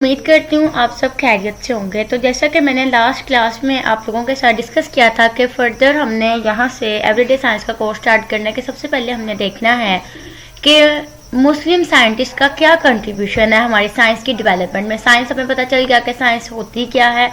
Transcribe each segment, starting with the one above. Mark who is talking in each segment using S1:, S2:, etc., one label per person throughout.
S1: उम्मीद करती हूँ आप सब खैरियत से होंगे। तो जैसा कि मैंने लास्ट क्लास में आप लोगों के साथ डिस्कस किया था कि फर्दर हमने यहाँ से एवरीडे साइंस का कोर्स स्टार्ट करने के सबसे पहले हमने देखना है कि मुस्लिम साइंटिस्ट का क्या कंट्रीब्यूशन है हमारी साइंस की डेवलपमेंट में। साइंस हमें पता चल गया कि साइंस होती क्या है।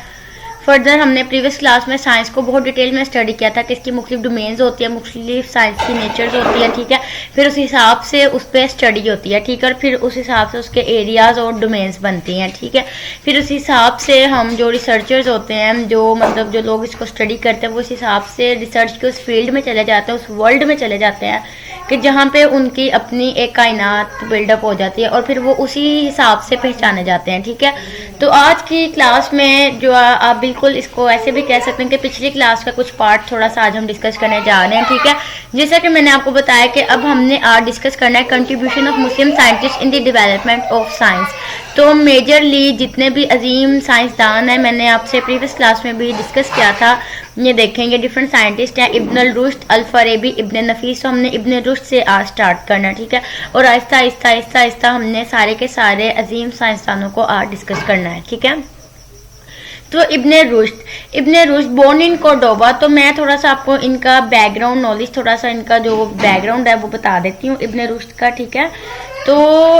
S1: फर्दर हमने प्रीवियस क्लास में साइंस को बहुत डिटेल में स्टडी किया था कि इसकी मुख्तलिफ डोमेन्स होती है, मुख्तलिफ साइंस की नेचर्स होती है, ठीक है। फिर उस हिसाब से उस पर स्टडी होती है, ठीक है। और फिर उस हिसाब से उसके एरियाज और डोमेन्स बनती हैं, ठीक है। फिर उस हिसाब से हम जो रिसर्चर्स होते हैं, जो लोग इसको स्टडी करते हैं, वो उस हिसाब से रिसर्च के उस फील्ड में चले जाते हैं, उस वर्ल्ड में चले जाते हैं कि जहाँ पे उनकी अपनी एक कायनात बिल्डअप हो जाती है और फिर वो उसी हिसाब से पहचाने जाते हैं, ठीक है। तो आज की क्लास में जो आप बिल्कुल इसको ऐसे भी कह सकते हैं कि पिछली क्लास का कुछ पार्ट थोड़ा सा आज हम डिस्कस करने जा रहे हैं, ठीक है। जैसा कि मैंने आपको बताया कि अब हमने आज डिस्कस करना है contribution of Muslim scientist in the development of science. तो मेजरली जितने भी अजीम साइंसदान हैं, मैंने आपसे प्रीवियस क्लास में भी डिस्कस किया था, ये देखेंगे डिफरेंट साइंटिस्ट हैं, इब्न रुश्द, अल फरेबी, इब्न नफीस। तो हमने इब्न रुश्द से आज स्टार्ट करना है, ठीक है। और आहिस्ता आहिस्ता आहिस्ता आहिस्ता हमने सारे के सारे अजीम साइंसदानों को आज डिस्कस करना है, ठीक है। तो इब्न रुश्द बोर्न इन कोर्डोबा। तो मैं थोड़ा सा आपको इनका बैकग्राउंड नॉलेज, थोड़ा सा इनका जो बैकग्राउंड है वो बता देती हूँ इब्न रुश्द का, ठीक है। तो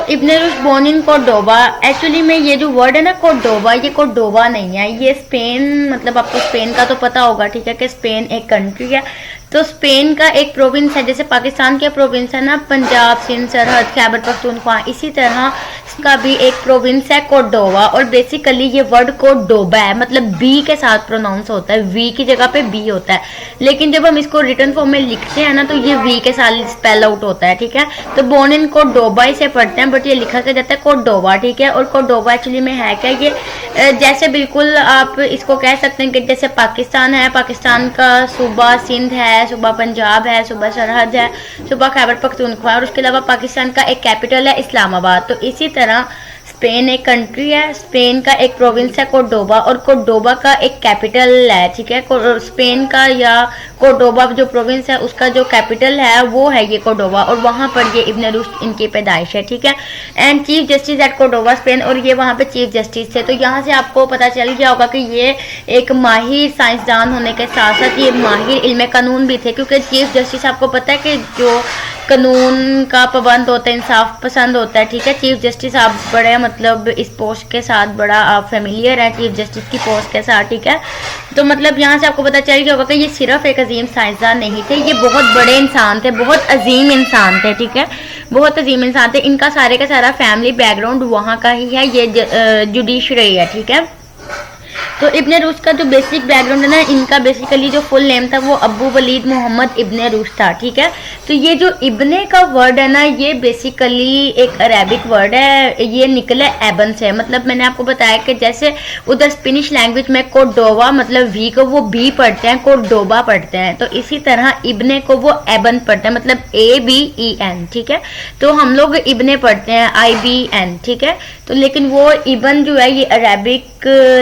S1: इब्न Rushd born in Cordoba, actually में ये जो वर्ड है ना कोर्डोबा, ये कोर्डोबा नहीं है, ये स्पेन, मतलब आपको स्पेन का तो पता होगा, ठीक है, कि स्पेन एक कंट्री है। तो स्पेन का एक प्रोविंस है, जैसे पाकिस्तान के प्रोविंस है ना पंजाब, सिंध, सरहद, खैबर पख्तूनख्वा, इसी तरह इसका भी एक प्रोविंस है कोर्डोबा। और बेसिकली ये वर्ड कोर्डोबा है, मतलब बी के साथ प्रोनाउंस होता है, वी की जगह पे बी होता है, लेकिन जब हम इसको रिटन फॉर्म में लिखते हैं ना तो ये वी के साथ स्पेल आउट होता है, ठीक है। तो बोर्न इन कोर्डोबा इसे पढ़ते हैं, बट ये लिखा क्या जाता है कोर्डोबा, ठीक है। और कोर्डोबा एक्चुअली में है क्या, ये जैसे बिल्कुल आप इसको कह सकते हैं कि जैसे पाकिस्तान है, पाकिस्तान का सूबा सिंध है, सूबा पंजाब है, सूबा सरहद है, सूबा खैबर पख्तूनख्वा, और उसके अलावा पाकिस्तान का एक कैपिटल है इस्लामाबाद। तो इसी तरह स्पेन एक कंट्री है, स्पेन का एक प्रोविंस है कोर्डोबा, और कोर्डोबा का एक कैपिटल है, ठीक है। स्पेन का या कोर्डोबा जो प्रोविंस है उसका जो कैपिटल है वो है ये कोर्डोबा, और वहाँ पर ये इब्न रुश्द इनकी पैदाइश है, ठीक है। And chief justice eight Cordoba Spain, और ये वहाँ पे चीफ जस्टिस थे। तो यहाँ से आपको पता चल गया होगा कि ये एक माहिर साइंसदान होने के साथ साथ ये माहिर इल्म कानून भी थे, क्योंकि चीफ जस्टिस आपको पता है कि जो कानून का पाबंद होता है, इंसाफ पसंद होता है, ठीक है। चीफ जस्टिस आप बड़े मतलब इस पोस्ट के साथ बड़ा आप फेमिलियर है चीफ जस्टिस की पोस्ट के साथ, ठीक है। तो मतलब यहाँ से आपको पता चल गया होगा कि ये सिर्फ एक अजीम साइंसदान नहीं थे, ये बहुत बड़े इंसान थे, बहुत अजीम इंसान थे, ठीक है, बहुत अजीम इंसान थे। इनका सारे का सारा फैमिली बैकग्राउंड वहाँ का ही है, ये जुडिशरी है, ठीक है। तो इब्न रुश्द का जो बेसिक बैकग्राउंड है ना, इनका बेसिकली जो फुल नेम था वो अबू वलीद मोहम्मद इब्न रुश्द था, ठीक है। तो ये जो इब्ने का वर्ड है ना, ये बेसिकली एक अरेबिक वर्ड है, ये निकला एबन से। मतलब मैंने आपको बताया कि जैसे उधर स्पेनिश लैंग्वेज में कोर्डोबा मतलब वी को वो बी पढ़ते हैं, कोर्डोबा पढ़ते हैं, तो इसी तरह इब्ने को वो एबन पढ़ते हैं, मतलब ABEN, ठीक है। तो हम लोग इब्ने पढ़ते हैं IBN, ठीक है। तो लेकिन वो इबन जो है ये अरेबिक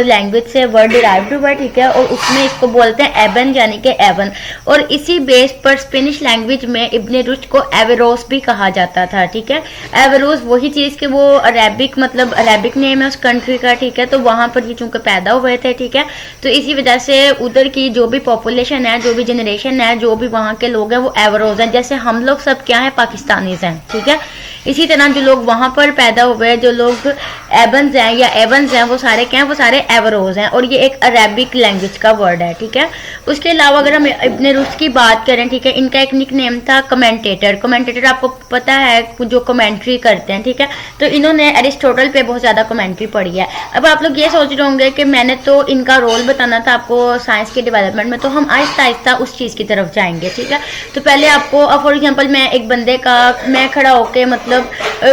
S1: लैंग्वेज से वर्ड डिराइव्ड हुआ है, ठीक है, और उसमें इसको बोलते हैं एबन यानी कि एवन। और इसी बेस पर स्पेनिश लैंग्वेज में इब्न रुश्द को एवेरोस भी कहा जाता था, ठीक है। एवेरोस वही चीज़ कि वो अरेबिक मतलब अरेबिक नेम है उस कंट्री का, ठीक है। तो वहाँ पर ये चूंकि पैदा हुए थे, ठीक है, तो इसी वजह से उधर की जो भी पॉपुलेशन है, जो भी जनरेशन है, जो भी वहाँ के लोग हैं वो एवेरोस हैं। जैसे हम लोग सब क्या है पाकिस्तानीज हैं, ठीक है। इसी तरह जो लोग वहाँ पर पैदा हुए हैं, जो लोग एबन्स हैं या एवन्स हैं, वो सारे क्या हैं, वो सारे एवरोज हैं, और ये एक अरेबिक लैंग्वेज का वर्ड है, ठीक है। उसके अलावा अगर हम इब्न रुश्द की बात करें, ठीक है, इनका एक निक नेम था कमेंटेटर। कमेंटेटर आपको पता है जो कमेंट्री करते हैं, ठीक है। तो इन्होंने एरिस्टोटल पे बहुत ज़्यादा कमेंट्री पढ़ी है। अब आप लोग ये सोच रहे होंगे कि मैंने तो इनका रोल बताना था आपको साइंस के डेवलपमेंट में, तो हम आहिस्ता आहिस्ता उस चीज़ की तरफ जाएंगे, ठीक है। तो पहले आपको फॉर एग्जाम्पल मैं एक बंदे का मैं खड़ा होकर मतलब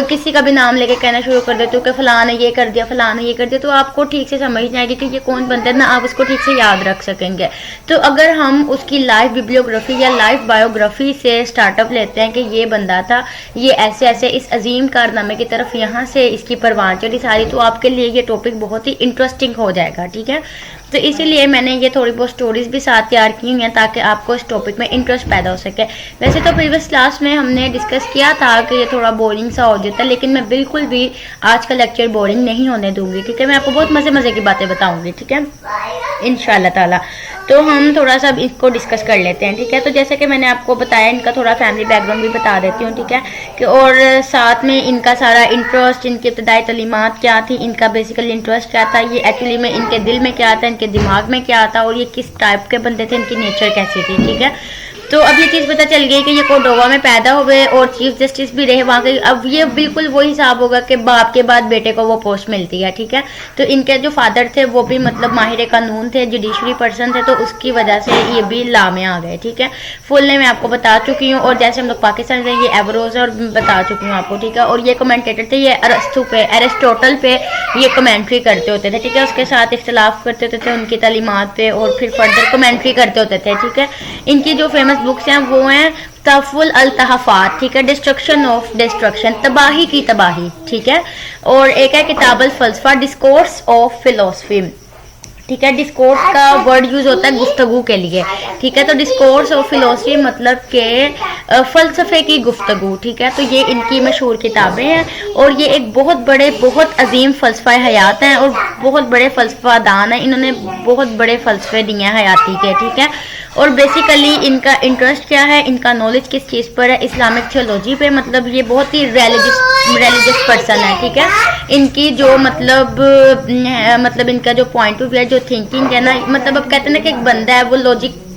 S1: किसी का भी नाम लेके कहना शुरू कर देती हूँ कि फलां ने ये कर दिया, फलां ने ये कर दिया, तो आपको ठीक से समझ नहीं आएगी कि ये कौन बनता है ना आप उसको ठीक से याद रख सकेंगे। तो अगर हम उसकी लाइफ बिब्लियोग्राफी या लाइफ बायोग्राफी से स्टार्टअप लेते हैं कि ये बंदा था, ये ऐसे ऐसे इस अजीम कारनामे की तरफ यहाँ से इसकी परवान चढ़ी सारी, तो आपके लिए ये टॉपिक बहुत ही इंटरेस्टिंग हो जाएगा। ठीक है, तो इसीलिए मैंने ये थोड़ी बहुत स्टोरीज भी साथ तैयार की हुई हैं ताकि आपको इस टॉपिक में इंटरेस्ट पैदा हो सके। वैसे तो प्रीवियस क्लास में हमने डिस्कस किया था कि ये थोड़ा बोरिंग सा हो जाता है, लेकिन मैं बिल्कुल भी आज का लेक्चर बोरिंग नहीं होने दूंगी। ठीक है, मैं आपको बहुत मज़े मज़े की बातें बताऊंगी। ठीक है, इंशाल्लाह ताला। तो हम थोड़ा सा इसको डिस्कस कर लेते हैं। ठीक है, तो जैसे कि मैंने आपको बताया, इनका थोड़ा फैमिली बैकग्राउंड भी बता देती हूँ। ठीक है, कि और साथ में इनका सारा इंटरेस्ट, इनकी इब्तदाई तलीमात क्या थी, इनका बेसिकली इंटरेस्ट क्या था, ये एक्चुअली में इनके दिल में क्या था, इनके दिमाग में क्या था, और ये किस टाइप के बंदे थे, इनकी नेचर कैसी थी। ठीक है, तो अब ये चीज़ पता चल गई कि ये कोर्डोवा में पैदा हुए और चीफ जस्टिस भी रहे वहाँ के। अब ये बिल्कुल वही हिसाब होगा कि बाप के बाद बेटे को वो पोस्ट मिलती है। ठीक है, तो इनके जो फादर थे वो भी मतलब माहिर कानून थे, जुडिशरी पर्सन थे, तो उसकी वजह से ये भी ला में आ गए। ठीक है, फुल ने मैं आपको बता चुकी हूँ, और जैसे हम लोग पाकिस्तान से, ये एवरोज और बता चुकी हूँ आपको। ठीक है, और ये कमेंटेटर थे, ये अरस्तु पे, एरिस्टोटल पे ये कमेंट्री करते होते थे। ठीक है, उसके साथ इख्तलाफ करते होते थे उनकी तालीमात पे, और फिर फर्दर कमेंट्री करते होते थे। ठीक है, इनकी जो फेमस बुक्स हैं वो हैं तहफ़ुल अल तहफ़ात, ठीक है, डिस्ट्रक्शन ऑफ डिस्ट्रक्शन, तबाही की तबाही। ठीक है, और एक है Kitab Al फ़लसफ़ा, discourse of philosophy. ठीक है, डिस्कोर्स का वर्ड यूज होता है गुफ्तगू के लिए। ठीक है, तो डिस्कोर्स ऑफ फिलोसफी मतलब के फ़लसफ़े की गुफ्तगू। ठीक है, तो ये इनकी मशहूर किताबें हैं, और ये एक बहुत बड़े, बहुत अजीम फ़लसफ़ा हयात हैं, और बहुत बड़े फ़लसफ़ा दान हैं। इन्होंने बहुत बड़े फ़लसफ़े दिए हैं हयाती के। ठीक है, और बेसिकली इनका इंटरेस्ट क्या है, इनका नॉलेज किस चीज़ पर है, इस्लामिक थियोलॉजी पे। मतलब ये बहुत ही रिलीजियस पर्सन है। ठीक है, इनकी जो मतलब इनका जो पॉइंट ऑफ व्यू है, जो थिंकिंग है ना, मतलब अब कहते हैं ना कि एक बंदा है वो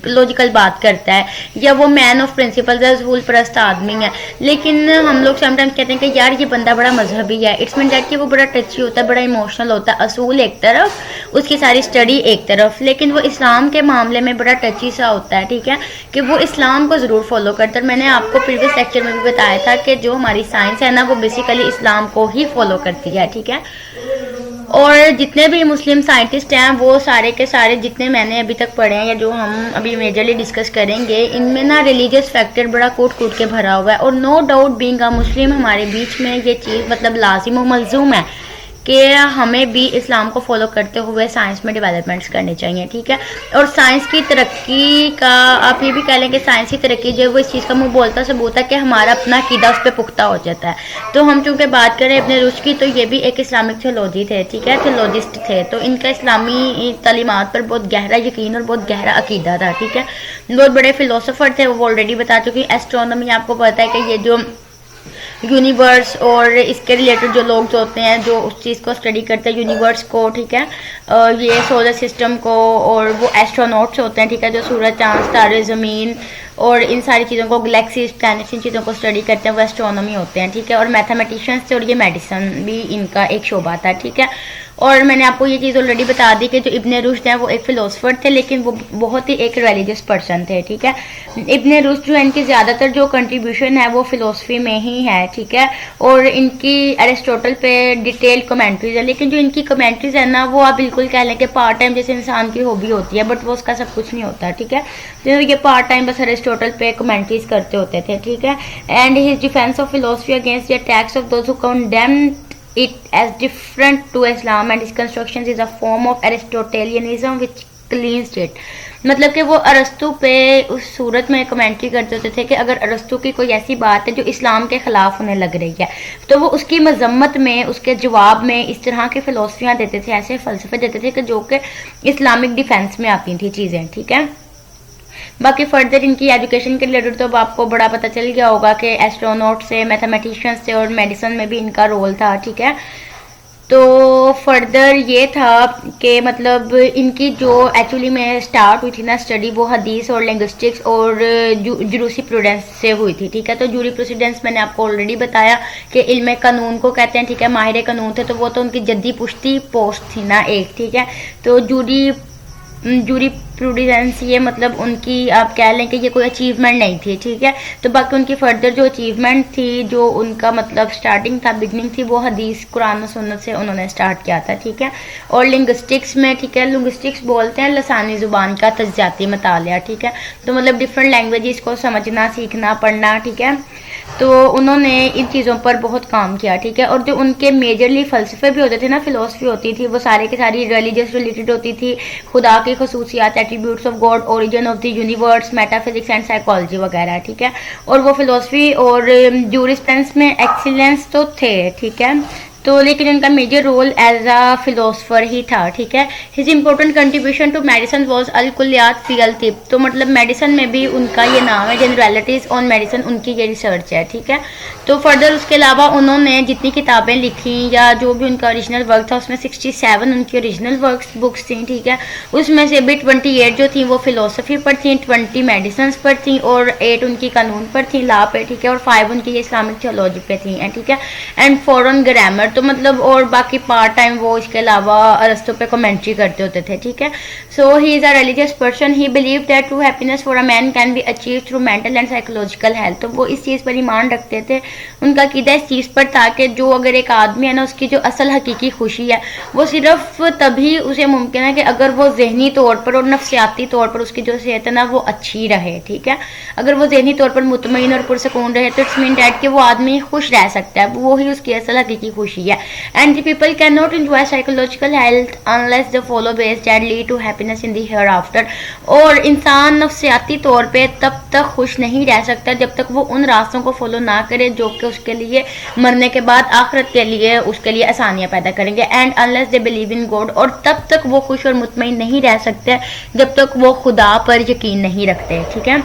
S1: लॉजिकल बात करता है, या वो मैन ऑफ प्रिंसिपल्स है, असूल परस्त आदमी है। लेकिन हम लोग समटाइम्स कहते हैं कि यार ये बंदा बड़ा मजहबी है। इट्स मीन दैट कि वो बड़ा टची होता है, बड़ा इमोशनल होता है। असूल एक तरफ, उसकी सारी स्टडी एक तरफ, लेकिन वो इस्लाम के मामले में बड़ा टची सा होता है। ठीक है, कि वो इस्लाम को ज़रूर फॉलो करता है। मैंने आपको प्रीवियस लेक्चर में भी बताया था कि जो हमारी साइंस है ना, वो बेसिकली इस्लाम को ही फॉलो करती है। ठीक है, और जितने भी मुस्लिम साइंटिस्ट हैं वो सारे के सारे जितने मैंने अभी तक पढ़े हैं, या जो हम अभी मेजरली डिस्कस करेंगे, इनमें ना रिलीजियस फैक्टर बड़ा कूट कूट के भरा हुआ है। और नो डाउट बीइंग अ मुस्लिम हमारे बीच में ये चीज़ मतलब लाजिम और मलजूम है कि हमें भी इस्लाम को फॉलो करते हुए साइंस में डेवलपमेंट्स करने चाहिए। ठीक है, और साइंस की तरक्की का आप ये भी कह लें कि साइंस की तरक्की जो है वो इस चीज़ का मुंह बोलता सबूत है कि हमारा अपना अकीदा उस पर पुख्ता हो जाता है। तो हम चूँकि बात करें अपने रुश की, तो ये भी एक इस्लामिक थियोलॉजी थे। ठीक है, थियोलॉजिस्ट थे, तो इनका इस्लामी तालीमात पर बहुत गहरा यकीन और बहुत गहरा अकीदा था। ठीक है, बहुत बड़े फिलोसोफर थे, वो ऑलरेडी बता चुकी। एस्ट्रोनॉमी आपको पता है कि ये जो यूनिवर्स और इसके रिलेटेड जो लोग जो होते हैं, जो उस चीज़ को स्टडी करते हैं, यूनिवर्स को। ठीक है, ये सोलर सिस्टम को, और वो एस्ट्रोनॉट्स होते हैं। ठीक है, जो सूरज, चांद, तारे, ज़मीन और इन सारी चीज़ों को, गैलेक्सीज, प्लैनेट्स, इन चीज़ों को स्टडी करते हैं, वो एस्ट्रोनॉमी होते हैं। ठीक है, और मैथमेटिशियंस थे, और ये मेडिसिन भी इनका एक शोबा था। ठीक है, और मैंने आपको ये चीज़ ऑलरेडी बता दी कि जो इब्ने रुश्द हैं वो एक फ़िलोसफर थे, लेकिन वो बहुत ही एक रिलीजियस पर्सन थे। ठीक है, इब्ने रुश्द जो है इनकी ज़्यादातर जो कंट्रीब्यूशन है वो फ़िलोसफी में ही है। ठीक है, और इनकी एरिस्टोटल पे डिटेल कमेंट्रीज है, लेकिन जो इनकी कमेंट्रीज है ना, वो आप बिल्कुल कह लें कि पार्ट टाइम जैसे इंसान की हॉबी होती है, बट वो उसका सब कुछ नहीं होता। ठीक है, तो ये पार्ट टाइम बस एरिस्टोटल पे कमेंट्रीज करते होते थे। ठीक है, and his defence of philosophy against the attacks of those who condemned it as different to Islam and its constructions is a form of Aristotelianism which cleansed it। मतलब कि वो अरस्तु पे उस सूरत में कमेंट्री करते होते थे कि अगर अरस्तु की कोई ऐसी बात है जो इस्लाम के ख़िलाफ़ होने लग रही है, तो वो उसकी मजम्मत में, उसके जवाब में इस तरह की फ़िलोसफियाँ देते थे, ऐसे फ़लसफ़े देते थे कि जो कि इस्लामिक डिफेंस में आती थी चीज़ें। ठीक है, बाकी फर्दर इनकी एजुकेशन के रिलेटेड तो आपको बड़ा पता चल गया होगा कि एस्ट्रोनॉट से, मैथमेटिशियंस से, और मेडिसिन में भी इनका रोल था। ठीक है, तो फर्दर ये था कि मतलब इनकी जो एक्चुअली में स्टार्ट हुई थी ना स्टडी, वो हदीस और लिंग्विस्टिक्स और जूरिस्प्रूडेंस से हुई थी। ठीक है, तो जूरिस्प्रूडेंस मैंने आपको ऑलरेडी बताया कि इल्म कानून को कहते हैं। ठीक है, माहिर कानून थे, तो वो तो उनकी जद्दी पुश्ती पोस्ट थी ना एक। ठीक है, तो जूरी प्रूडिडेंस, ये मतलब उनकी आप कह लें कि ये कोई अचीवमेंट नहीं थी, ठीक है। तो बाकी उनकी फर्दर जो अचीवमेंट थी, जो उनका मतलब स्टार्टिंग था, बिगनिंग थी, वो हदीस कुरान और सुन्नत से उन्होंने स्टार्ट किया था, ठीक है। और लिंग्विस्टिक्स में, ठीक है, लिंग्विस्टिक्स बोलते हैं लसानी ज़ुबान का तज्ज़ियाती मतालिया, ठीक है। तो मतलब डिफरेंट लैंग्वेजेस को समझना, सीखना, पढ़ना, ठीक है। तो उन्होंने इन चीज़ों पर बहुत काम किया, ठीक है। और जो उनके मेजरली फ़लसफ़े भी होते थे ना, फ़िलोसफी होती थी, वो सारे के सारी रिलीजियस रिलेटेड होती थी, खुदा की खसूसियात, attributes of God, origin of the universe, metaphysics and psychology वगैरह, ठीक है। और वो फ़िलोसफी और जूरिस्प्रूडेंस में एक्सीलेंस तो थे, ठीक है। तो लेकिन उनका major role as a philosopher ही था, ठीक है। His important contribution to medicine was al Kulliyat fi al Tibb, तो मतलब मेडिसिन में भी उनका ये नाम है, जनरलिटीज़ ऑन मेडिसिन उनकी ये रिसर्च है, ठीक है। तो फर्दर उसके अलावा उन्होंने जितनी किताबें लिखी या जो भी उनका ओरिजिनल वर्क था, उसमें 67 उनकी ओरिजिनल बुक्स थी, ठीक है। उसमें से भी 28 जो थी वो फिलोसफी पर थी, 20 मेडिसिन पर थी, और 8 उनकी कानून पर थी, लॉ पे, ठीक है। और 5 उनकी इस्लामिक थियोलॉजी पे थी, ठीक है, एंड फॉरेन ग्रामर। तो मतलब और बाकी पार्ट टाइम वो इसके अलावा अरस्तु पे कमेंट्री करते होते थे, ठीक है। So he is a religious person, he believe that true happiness for a man can be achieve through mental and psychological health. तो वो इस चीज़ पर ईमान रखते थे, उनका कीदा इस चीज़ पर था कि जो अगर एक आदमी है ना, उसकी जो असल हकीकी खुशी है वो सिर्फ तभी उसे मुमकिन है कि अगर वो जहनी तौर पर और नफ्सियाती तौर पर उसकी जो सेहत है ना वो अच्छी रहे, ठीक है। अगर वो जहनी तौर पर मुतमईन और पुरसकून रहे तो इट्स मीन डैट कि वो आदमी खुश रह सकता है, वो ही उसकी असल हकीकी खुशी है। And the people can not enjoy psychological health unless they follow ways that lead to happiness in the hereafter. और इंसान नफ्सियाती तौर पे तब तक खुश नहीं रह सकता जब तक वो उन रास्तों को फॉलो ना करे जो कि उसके लिए मरने के बाद आखिरत के लिए उसके लिए आसानियां पैदा करेंगे। And unless they believe in God, और तब तक वो खुश और मुतमईन नहीं रह सकते जब तक वो खुदा पर यकीन नहीं रखते, ठीक है।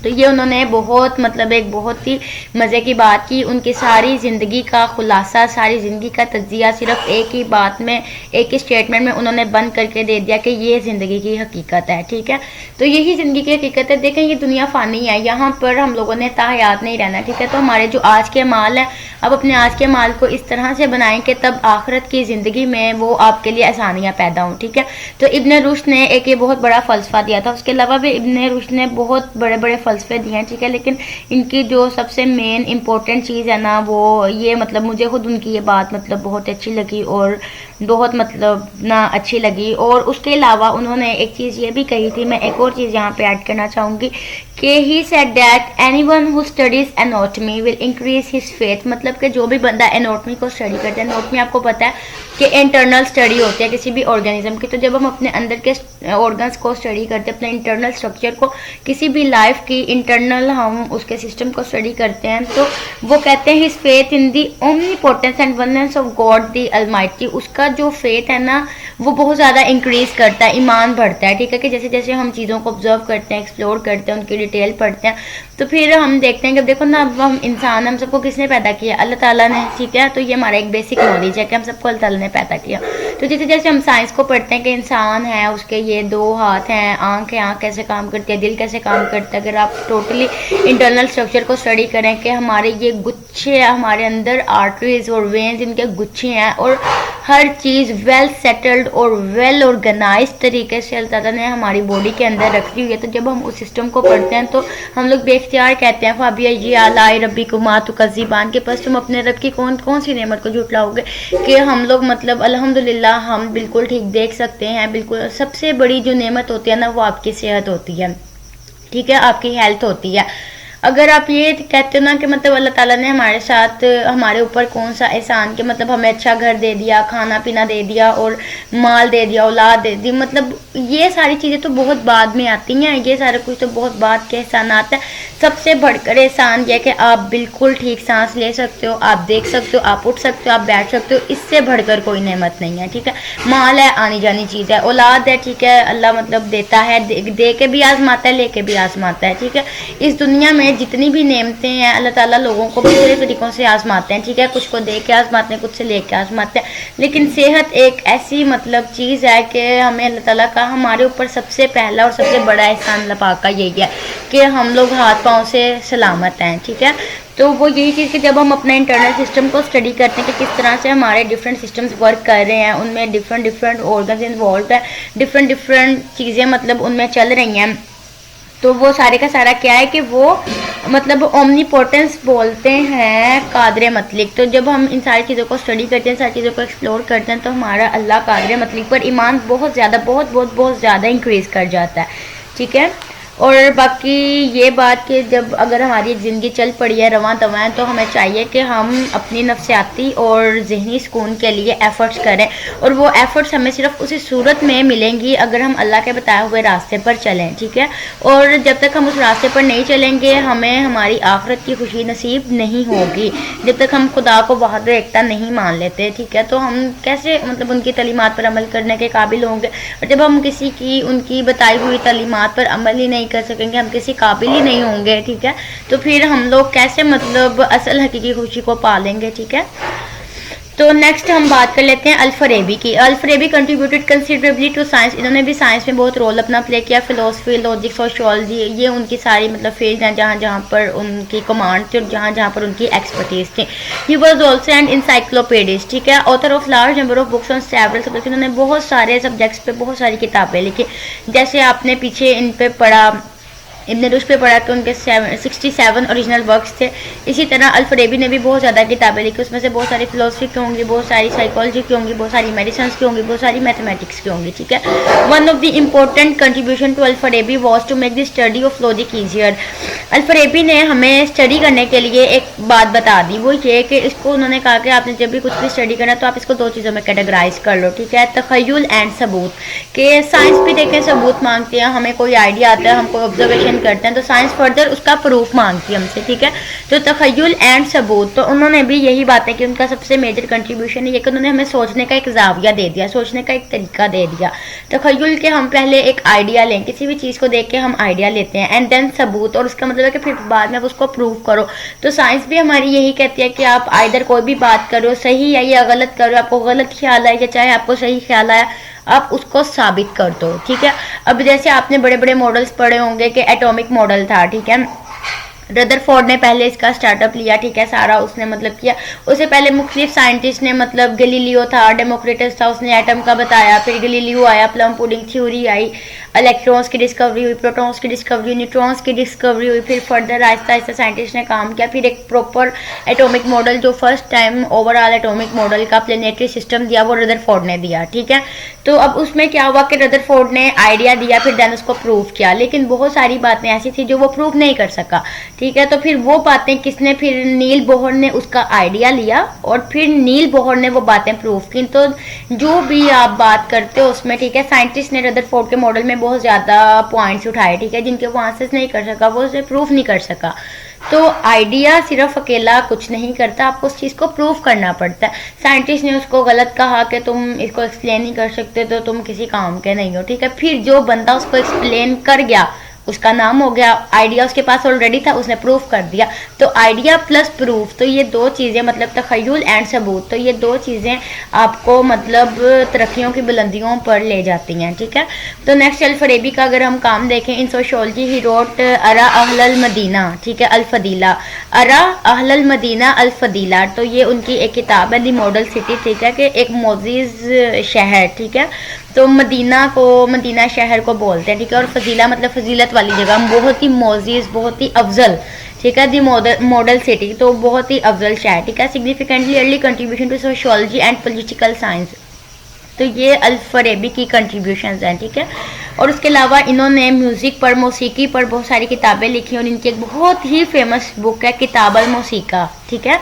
S1: तो ये उन्होंने बहुत मतलब एक बहुत ही मज़े की बात की, उनकी सारी ज़िंदगी का खुलासा, सारी ज़िंदगी का तज्जिया सिर्फ एक ही बात में, एक ही स्टेटमेंट में उन्होंने बंद करके दे दिया कि ये ज़िंदगी की हकीकत है, ठीक है। तो यही ज़िंदगी की हकीकत है। देखें ये दुनिया फ़ानी है, यहाँ पर हम लोगों ने ताहयात नहीं रहना, ठीक है। तो हमारे जो आज के माल है, अब अपने आज के माल को इस तरह से बनाएं कि तब आखिरत की ज़िंदगी में वो आपके लिए आसानियाँ पैदा हों, ठीक है। तो इब्न रुश्द ने एक ये बहुत बड़ा फ़लसफ़ा दिया था, उसके अलावा भी इब्न रुश्द ने बहुत बड़े बड़े फ़लसफ़े दिए हैं, ठीक है। लेकिन इनकी जो सबसे मेन इंपॉर्टेंट चीज़ है ना वो ये, मतलब मुझे खुद उनकी ये बात मतलब बहुत अच्छी लगी और बहुत मतलब ना अच्छी लगी। और उसके अलावा उन्होंने एक चीज़ ये भी कही थी, मैं एक और चीज़ यहाँ पे ऐड करना चाहूँगी कि he said that anyone who studies anatomy will increase his faith. मतलब कि जो भी बंदा एनाटॉमी को स्टडी करता है, एनाटॉमी आपको पता है कि इंटरनल स्टडी होती है किसी भी ऑर्गेनिज्म की। तो जब हम अपने अंदर के ऑर्गन्स को स्टडी करते हैं, अपने इंटरनल स्ट्रक्चर को, किसी भी लाइफ की इंटरनल हम उसके सिस्टम को स्टडी करते हैं, तो वो कहते हैं his faith in the omnipotence and oneness of God the Almighty. उसका जो फेथ है ना वो बहुत ज़्यादा इंक्रीज करता है, ईमान बढ़ता है, ठीक है। कि जैसे जैसे हम चीज़ों को ऑब्जर्व करते हैं, एक्सप्लोर करते हैं, उनकी डिटेल पढ़ते हैं, तो फिर हम देखते हैं कि देखो ना, अब हम इंसान, हम सबको किसने पैदा किया? अल्लाह ताला ने, ठीक है। तो ये हमारा एक बेसिक नॉलेज है कि हम सबको अल्लाह ताला ने पैदा किया। तो जैसे जैसे हम साइंस को पढ़ते हैं कि इंसान है, उसके ये 2 हाथ हैं, आँख है, आँख कैसे काम करती है, दिल कैसे काम करता है, अगर आप टोटली इंटरनल स्ट्रक्चर को स्टडी करें कि हमारे ये गुच्छे हैं, हमारे अंदर आर्टरीज और वेन्स इनके गुच्छे हैं, और हर चीज़ वेल सेटल्ड और वेल ऑर्गेनाइज तरीके से अल्लाह ताला ने हमारी बॉडी के अंदर रखी हुई है। तो जब हम उस सिस्टम को पढ़ते हैं तो हम लोग बेख्तियार कहते हैं फाबिया जी आलाई रब्बी कुमा तुकज़्ज़िबान, के पास तुम अपने रब की कौन कौन सी नेमत को झुटलाओगे। कि हम लोग मतलब अल्हम्दुलिल्लाह हम बिल्कुल ठीक देख सकते हैं, बिल्कुल सबसे बड़ी जो नेमत होती है ना वो आपकी सेहत होती है, ठीक है, आपकी हेल्थ होती है। अगर आप ये कहते हो ना कि मतलब अल्लाह ताला ने हमारे साथ, हमारे ऊपर कौन सा एहसान, के मतलब हमें अच्छा घर दे दिया, खाना पीना दे दिया और माल दे दिया, औलाद दे दी, मतलब ये सारी चीज़ें तो बहुत बाद में आती हैं, ये सारा कुछ तो बहुत बाद के एहसानात हैं। सबसे बढ़कर एहसान यह कि आप बिल्कुल ठीक सांस ले सकते हो, आप देख सकते हो, आप उठ सकते हो, आप बैठ सकते हो, इससे बढ़कर कोई नेमत नहीं है, ठीक है। माल है, आनी जानी चीज़ है, औलाद है, ठीक है, अल्लाह मतलब देता है, दे के भी आजमाता है, लेके भी आजमाता है, ठीक है। इस दुनिया में जितनी भी नेमतें हैं अल्लाह ताला लोगों को दूसरे तरीकों से आजमाते हैं, ठीक है। कुछ को दे के आजमाते हैं, कुछ से लेके आजमाते हैं, लेकिन सेहत एक ऐसी मतलब चीज़ है कि हमें अल्लाह ताला का हमारे ऊपर सबसे पहला और सबसे बड़ा एहसान अल्लाह पाक का यही है कि हम लोग हाथ दुआओं से सलामत हैं। ठीक है, तो वो यही चीज़ कि जब हम अपने इंटरनल सिस्टम को स्टडी करते हैं कि किस तरह से हमारे डिफरेंट सिस्टम्स वर्क कर रहे हैं, उनमें डिफरेंट ऑर्गन्स इन्वॉल्व है, डिफरेंट चीज़ें मतलब उनमें चल रही हैं, तो वो सारे का सारा क्या है कि वो मतलब ओमनीपोटेंस बोलते हैं कादर मतलिक। तो जब हम इन सारी चीज़ों को स्टडी करते हैं, सारी चीज़ों को एक्सप्लोर करते हैं, तो हमारा अल्लाह कादर मतलिक पर ईमान बहुत ज़्यादा बहुत ज़्यादा इंक्रीज़ कर जाता है। ठीक है, और बाकी ये बात कि जब अगर हमारी ज़िंदगी चल पड़ी है रवां तवां, तो हमें चाहिए कि हम अपनी नफ्सियाती और जहनी सुकून के लिए एफ़र्ट्स करें, और वो एफ़र्ट्स हमें सिर्फ उसी सूरत में मिलेंगी अगर हम अल्लाह के बताए हुए रास्ते पर चलें। ठीक है, और जब तक हम उस रास्ते पर नहीं चलेंगे हमें हमारी आखिरत की खुशी नसीब नहीं होगी, जब तक हम खुदा को वहाद एकता नहीं मान लेते। ठीक है, तो हम कैसे मतलब उनकी तालीमात पर अमल करने के काबिल होंगे, और जब हम किसी की उनकी बताई हुई तालीमात पर अमल ही नहीं कर सकेंगे, हम किसी काबिल ही नहीं होंगे। ठीक है, तो फिर हम लोग कैसे मतलब असल हकीकी खुशी को पालेंगे। ठीक है, तो नेक्स्ट हम बात कर लेते हैं अल-फरेबी की। अल-फरेबी कंट्रीब्यूटेड कंसिडरेबली टू साइंस, इन्होंने भी साइंस में बहुत रोल अपना प्ले किया। फिलोसफी, लॉजिक, सोशियोलॉजी, ये उनकी सारी मतलब फील्ड हैं जहाँ जहाँ पर उनकी कमांड थी और जहाँ जहाँ पर उनकी एक्सपर्टीज थी। He was also and encyclopedist. ठीक है, author of large number of books on several subjects, इन्होंने बहुत सारे सब्जेक्ट्स पे बहुत सारी किताबें लिखी। जैसे आपने पीछे इन पे पढ़ा, इब्न रुश्द पे पढ़ा कि उनके 67 ओरिजिनल वर्क्स थे। इसी तरह अल-फरेबी ने भी बहुत ज़्यादा किताबें लिखी, उसमें से बहुत सारी फिलोसफी की होंगी, बहुत सारी साइकोलॉजी की होंगी, बहुत सारी मेडिसिन की होंगी, बहुत सारी मैथमेटिक्स की होंगी। ठीक है, one of the important contribution to al Farabi was to make the study of logic easier. Al Farabi ने हमें स्टडी करने के लिए एक बात बता दी, वो ये कि इसको उन्होंने कहा कि आपने जब भी कुछ भी स्टडी करना तो आप इसको दो चीज़ों में कैटेगराइज कर लो। ठीक है, तखय्युल एंड सबूत, के साइंस भी देखें सबूत मांगती है, हमें कोई आइडिया आता है, हम कोई ऑब्जर्वेशन करते हैं तो साइंस फर्दर उसका प्रूफ मांगती है हमसे। ठीक है, तो तखय्युल एंड सबूत, तो उन्होंने भी यही बातें कि उनका सबसे मेजर कंट्रीब्यूशन है ये कि उन्होंने हमें सोचने का एक जाविया दे दिया, सोचने का एक तरीका दे दिया। तखय्युल के हम पहले एक आइडिया लें, किसी भी चीज़ को देख के हम आइडिया लेते हैं, एंड देन सबूत, और उसका मतलब है कि फिर बाद में उसको प्रूव करो। तो साइंस भी हमारी यही कहती है कि आप आइदर कोई भी बात करो, सही है या गलत करो, आपको गलत ख्याल आए या चाहे आपको सही ख्याल आया, आप उसको साबित कर दो। ठीक है, अब जैसे आपने बड़े बड़े मॉडल्स पढ़े होंगे कि एटॉमिक मॉडल था। ठीक है, रदरफोर्ड ने पहले इसका स्टार्टअप लिया। ठीक है, सारा उसने मतलब किया। उससे पहले मुख्तलिफ साइंटिस्ट ने मतलब गैलीलियो था, डेमोक्रिटस था, उसने एटम का बताया, फिर गैलीलियो आया, प्लम पुडिंग थ्योरी आई, इलेक्ट्रॉन्स की डिस्कवरी हुई, प्रोटॉन्स की डिस्कवरी, न्यूट्रॉन्स की डिस्कवरी हुई, फिर फर्दर आहिस्ता आहिस्ता साइंटिस्ट ने काम किया, फिर एक प्रॉपर एटॉमिक मॉडल जो first time overall atomic model का प्लेनेटरी सिस्टम दिया वो रदरफोर्ड ने दिया। ठीक है, तो अब उसमें क्या हुआ कि रदरफोर्ड ने आइडिया दिया, फिर देन उसको प्रूव किया, लेकिन बहुत सारी बातें ऐसी थी जो वो प्रूव नहीं कर सका। ठीक है, तो फिर वो बातें किसने, फिर नील बोहर ने उसका आइडिया लिया और फिर नील बोहर ने वो बातें प्रूव की। तो जो भी आप बात करते हो उसमें, ठीक है, साइंटिस्ट ने रदरफोर्ड के मॉडल में बहुत ज़्यादा पॉइंट्स उठाए, ठीक है, जिनके वो आंसर्स नहीं कर सका, वो उसे प्रूफ नहीं कर सका। तो आइडिया सिर्फ अकेला कुछ नहीं करता, आपको उस चीज़ को प्रूव करना पड़ता है। साइंटिस्ट ने उसको गलत कहा कि तुम इसको एक्सप्लेन नहीं कर सकते तो तुम किसी काम के नहीं हो। ठीक है, फिर जो बंदा उसको एक्सप्लेन कर गया उसका नाम हो गया, आइडिया उसके पास ऑलरेडी था, उसने प्रूफ कर दिया। तो आइडिया प्लस प्रूफ, तो ये दो चीज़ें मतलब तखय्युल एंड सबूत, तो ये दो चीज़ें आपको मतलब तरक्कियों की बुलंदियों पर ले जाती हैं। ठीक है, तो नेक्स्ट अल-फरेबी का अगर हम काम देखें, इन सोशियोलॉजी ही रोट अरा अहलल मदीना, ठीक है, अल-फदीला, अरा अहलल मदीना अल-फदीला, तो ये उनकी एक किताब है, दी मॉडल सिटी। ठीक है, कि एक मोजीज़ शहर, ठीक है, तो मदीना को मदीना शहर को बोलते हैं। ठीक है, और फजीला मतलब फजीलत वाली जगह, बहुत ही मोजीज़, बहुत ही अफजल। ठीक है, दी मॉडल सिटी, तो बहुत ही अफजल शहर। ठीक है, significantly early contribution to sociology and political science, तो ये अल-फरेबी की कंट्रीब्यूशंस हैं। ठीक है, और उसके अलावा इन्होंने म्यूज़िक पर, मौसीकी पर बहुत सारी किताबें लिखी और इनकी एक बहुत ही फेमस बुक है किताब अल-मौसीका। ठीक है,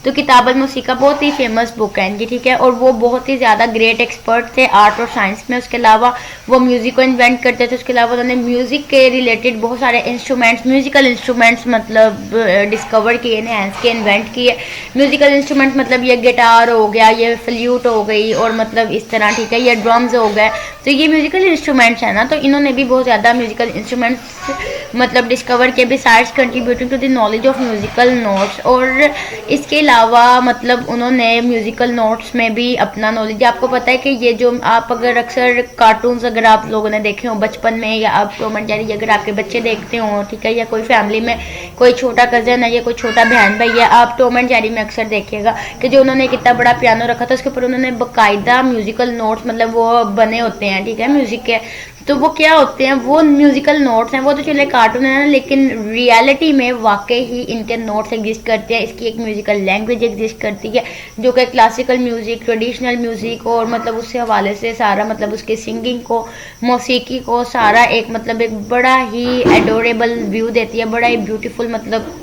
S1: तो किताब अल-मौसीका बहुत ही फेमस बुक है इनकी। ठीक है, और वो बहुत ही ज़्यादा ग्रेट एक्सपर्ट थे आर्ट और साइंस में। उसके अलावा वो म्यूज़िक को इन्वेंट करते थे। उसके अलावा उन्होंने म्यूज़िक के रिलेटेड बहुत सारे इंस्ट्रूमेंट्स, म्यूज़िकल इंस्ट्रूमेंट्स मतलब डिस्कवर किए, एनहांस किए, इन्वेंट किए। म्यूज़िकल इंस्ट्रूमेंट्स मतलब ये गिटार हो गया, ये फ्लूट हो गई, और मतलब इस तरह, ठीक है, ये ड्रम्स हो गए, तो ये म्यूज़िकल इंस्ट्रूमेंट्स हैं ना। तो इन्होंने भी बहुत ज़्यादा म्यूज़िकल इंस्ट्रूमेंट्स मतलब डिस्कवर किए, besides contributing to the knowledge of musical notes. और इसके अलावा अलावा मतलब उन्होंने म्यूजिकल नोट्स में भी अपना नॉलेज, आपको पता है कि ये जो आप अगर अक्सर कार्टून्स अगर आप लोगों ने देखे हो बचपन में, या आप टॉम एंड जेरी अगर आपके बच्चे देखते हो, ठीक है, या कोई फैमिली में कोई छोटा कजन है या कोई छोटा बहन भाई है, आप टॉम एंड जेरी में अक्सर देखिएगा कि जो उन्होंने कितना बड़ा पियानो रखा था उसके ऊपर उन्होंने बाकायदा म्यूजिकल नोट्स मतलब वो बने होते हैं, ठीक है, म्यूजिक के। तो वो क्या होते हैं, वो म्यूजिकल नोट्स हैं, वो तो चले कार्टून है ना, लेकिन रियलिटी में वाकई ही इनके नोट्स एग्जिस्ट करते हैं। इसकी एक म्यूजिकल लैंग्वेज एग्जिस्ट करती है जो कि क्लासिकल म्यूजिक, ट्रेडिशनल म्यूजिक और मतलब उससे हवाले से सारा मतलब उसके सिंगिंग को, मौसीकी को सारा एक मतलब एक बड़ा ही एडोरेबल व्यू देती है, बड़ा ही ब्यूटीफुल मतलब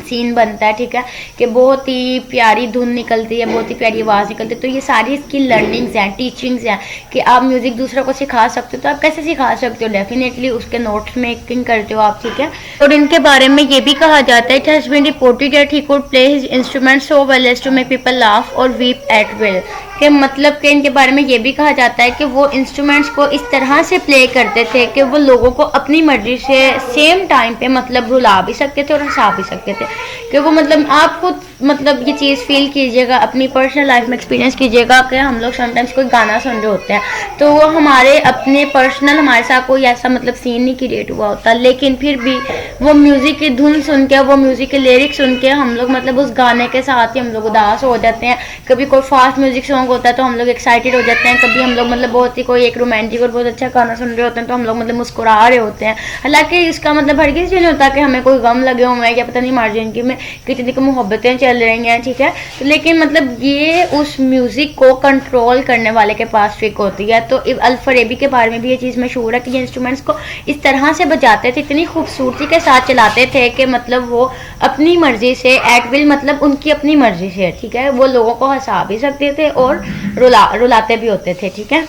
S1: सीन बनता है, ठीक है, कि बहुत ही प्यारी धुन निकलती है, बहुत ही प्यारी आवाज़ निकलती है। तो ये सारी इसकी लर्निंग्स हैं, टीचिंग्स हैं कि आप म्यूज़िक दूसरों को सिखा सकते हो। तो आप कैसे सिखा सकते हो? डेफिनेटली उसके नोट्स मेकिंग करते हो आप, ठीक है। और इनके बारे में ये भी कहा जाता है, it has been reported that he could play his instrument so well as to make people laugh और वीप एट विल, कि मतलब कि इनके बारे में ये भी कहा जाता है कि वो इंस्ट्रूमेंट्स को इस तरह से प्ले करते थे कि वो लोगों को अपनी मर्जी से सेम टाइम पे मतलब रुला भी सकते थे और हंसा भी सकते थे। कि वो मतलब आप खुद मतलब ये चीज़ फील कीजिएगा, अपनी पर्सनल लाइफ में एक्सपीरियंस कीजिएगा कि हम लोग समटाइम्स कोई गाना सुन रहे होते हैं तो वो हमारे अपने पर्सनल हमारे साथ कोई ऐसा मतलब सीन नहीं क्रिएट हुआ होता, लेकिन फिर भी वो म्यूज़िक की धुन सुन के, वो म्यूज़िक के लिरिक्स सुन के हम लोग मतलब उस गाने के साथ ही हम लोग उदास हो जाते हैं। कभी कोई फास्ट म्यूजिक सॉन्ग होता है तो हम लोग एक्साइटेड हो जाते हैं, कभी हम लोग मतलब बहुत ही कोई एक रोमांटिक और बहुत अच्छा गाना सुन रहे होते हैं तो हम लोग मतलब मुस्कुरा रहे होते हैं। हालांकि इसका मतलब हर किसी नहीं होता कि हमें कोई गम लगे हुए हैं या पता नहीं हमारी जिंदगी में कितनी की मोहब्बतें चल रही हैं, ठीक है, तो लेकिन मतलब ये उस म्यूजिक को कंट्रोल करने वाले के पास ट्रिक होती है। तो अल-फरेबी के बारे में भी ये चीज़ मशहूर है कि ये इंस्ट्रूमेंट्स को इस तरह से बजाते थे, इतनी खूबसूरती के साथ चलाते थे कि मतलब वो अपनी मर्जी से एट विल मतलब उनकी अपनी मर्जी से, ठीक है, वो लोगों को हंसा भी सकते थे और रुलाते भी होते थे, ठीक है।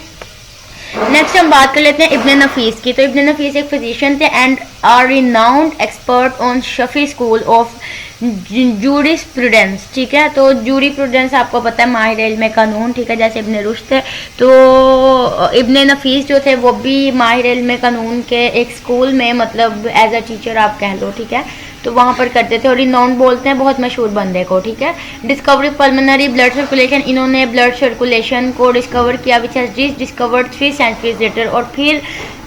S1: नेक्स्ट हम बात कर लेते हैं इब्न नफीस की। तो इब्न नफीस एक फिजिशियन थे and are renowned expert on Shafi school of jurisprudence, ठीक है। तो जूरिस्प्रूडेंस आपको पता है माहिर इल्म कानून, ठीक है, जैसे इब्न रुश्द थे। तो इब्न नफीस जो थे वो भी माहिर इल्म कानून के एक स्कूल में मतलब एज अ टीचर आप कह लो, ठीक है, तो वहाँ पर करते थे। और रिनाउंड बोलते हैं बहुत मशहूर बंदे को, ठीक है। डिस्कवरी पल्मोनरी ब्लड सर्कुलेशन, इन्होंने ब्लड सर्कुलेशन को डिस्कवर किया which has discovered 3 centuries later, और फिर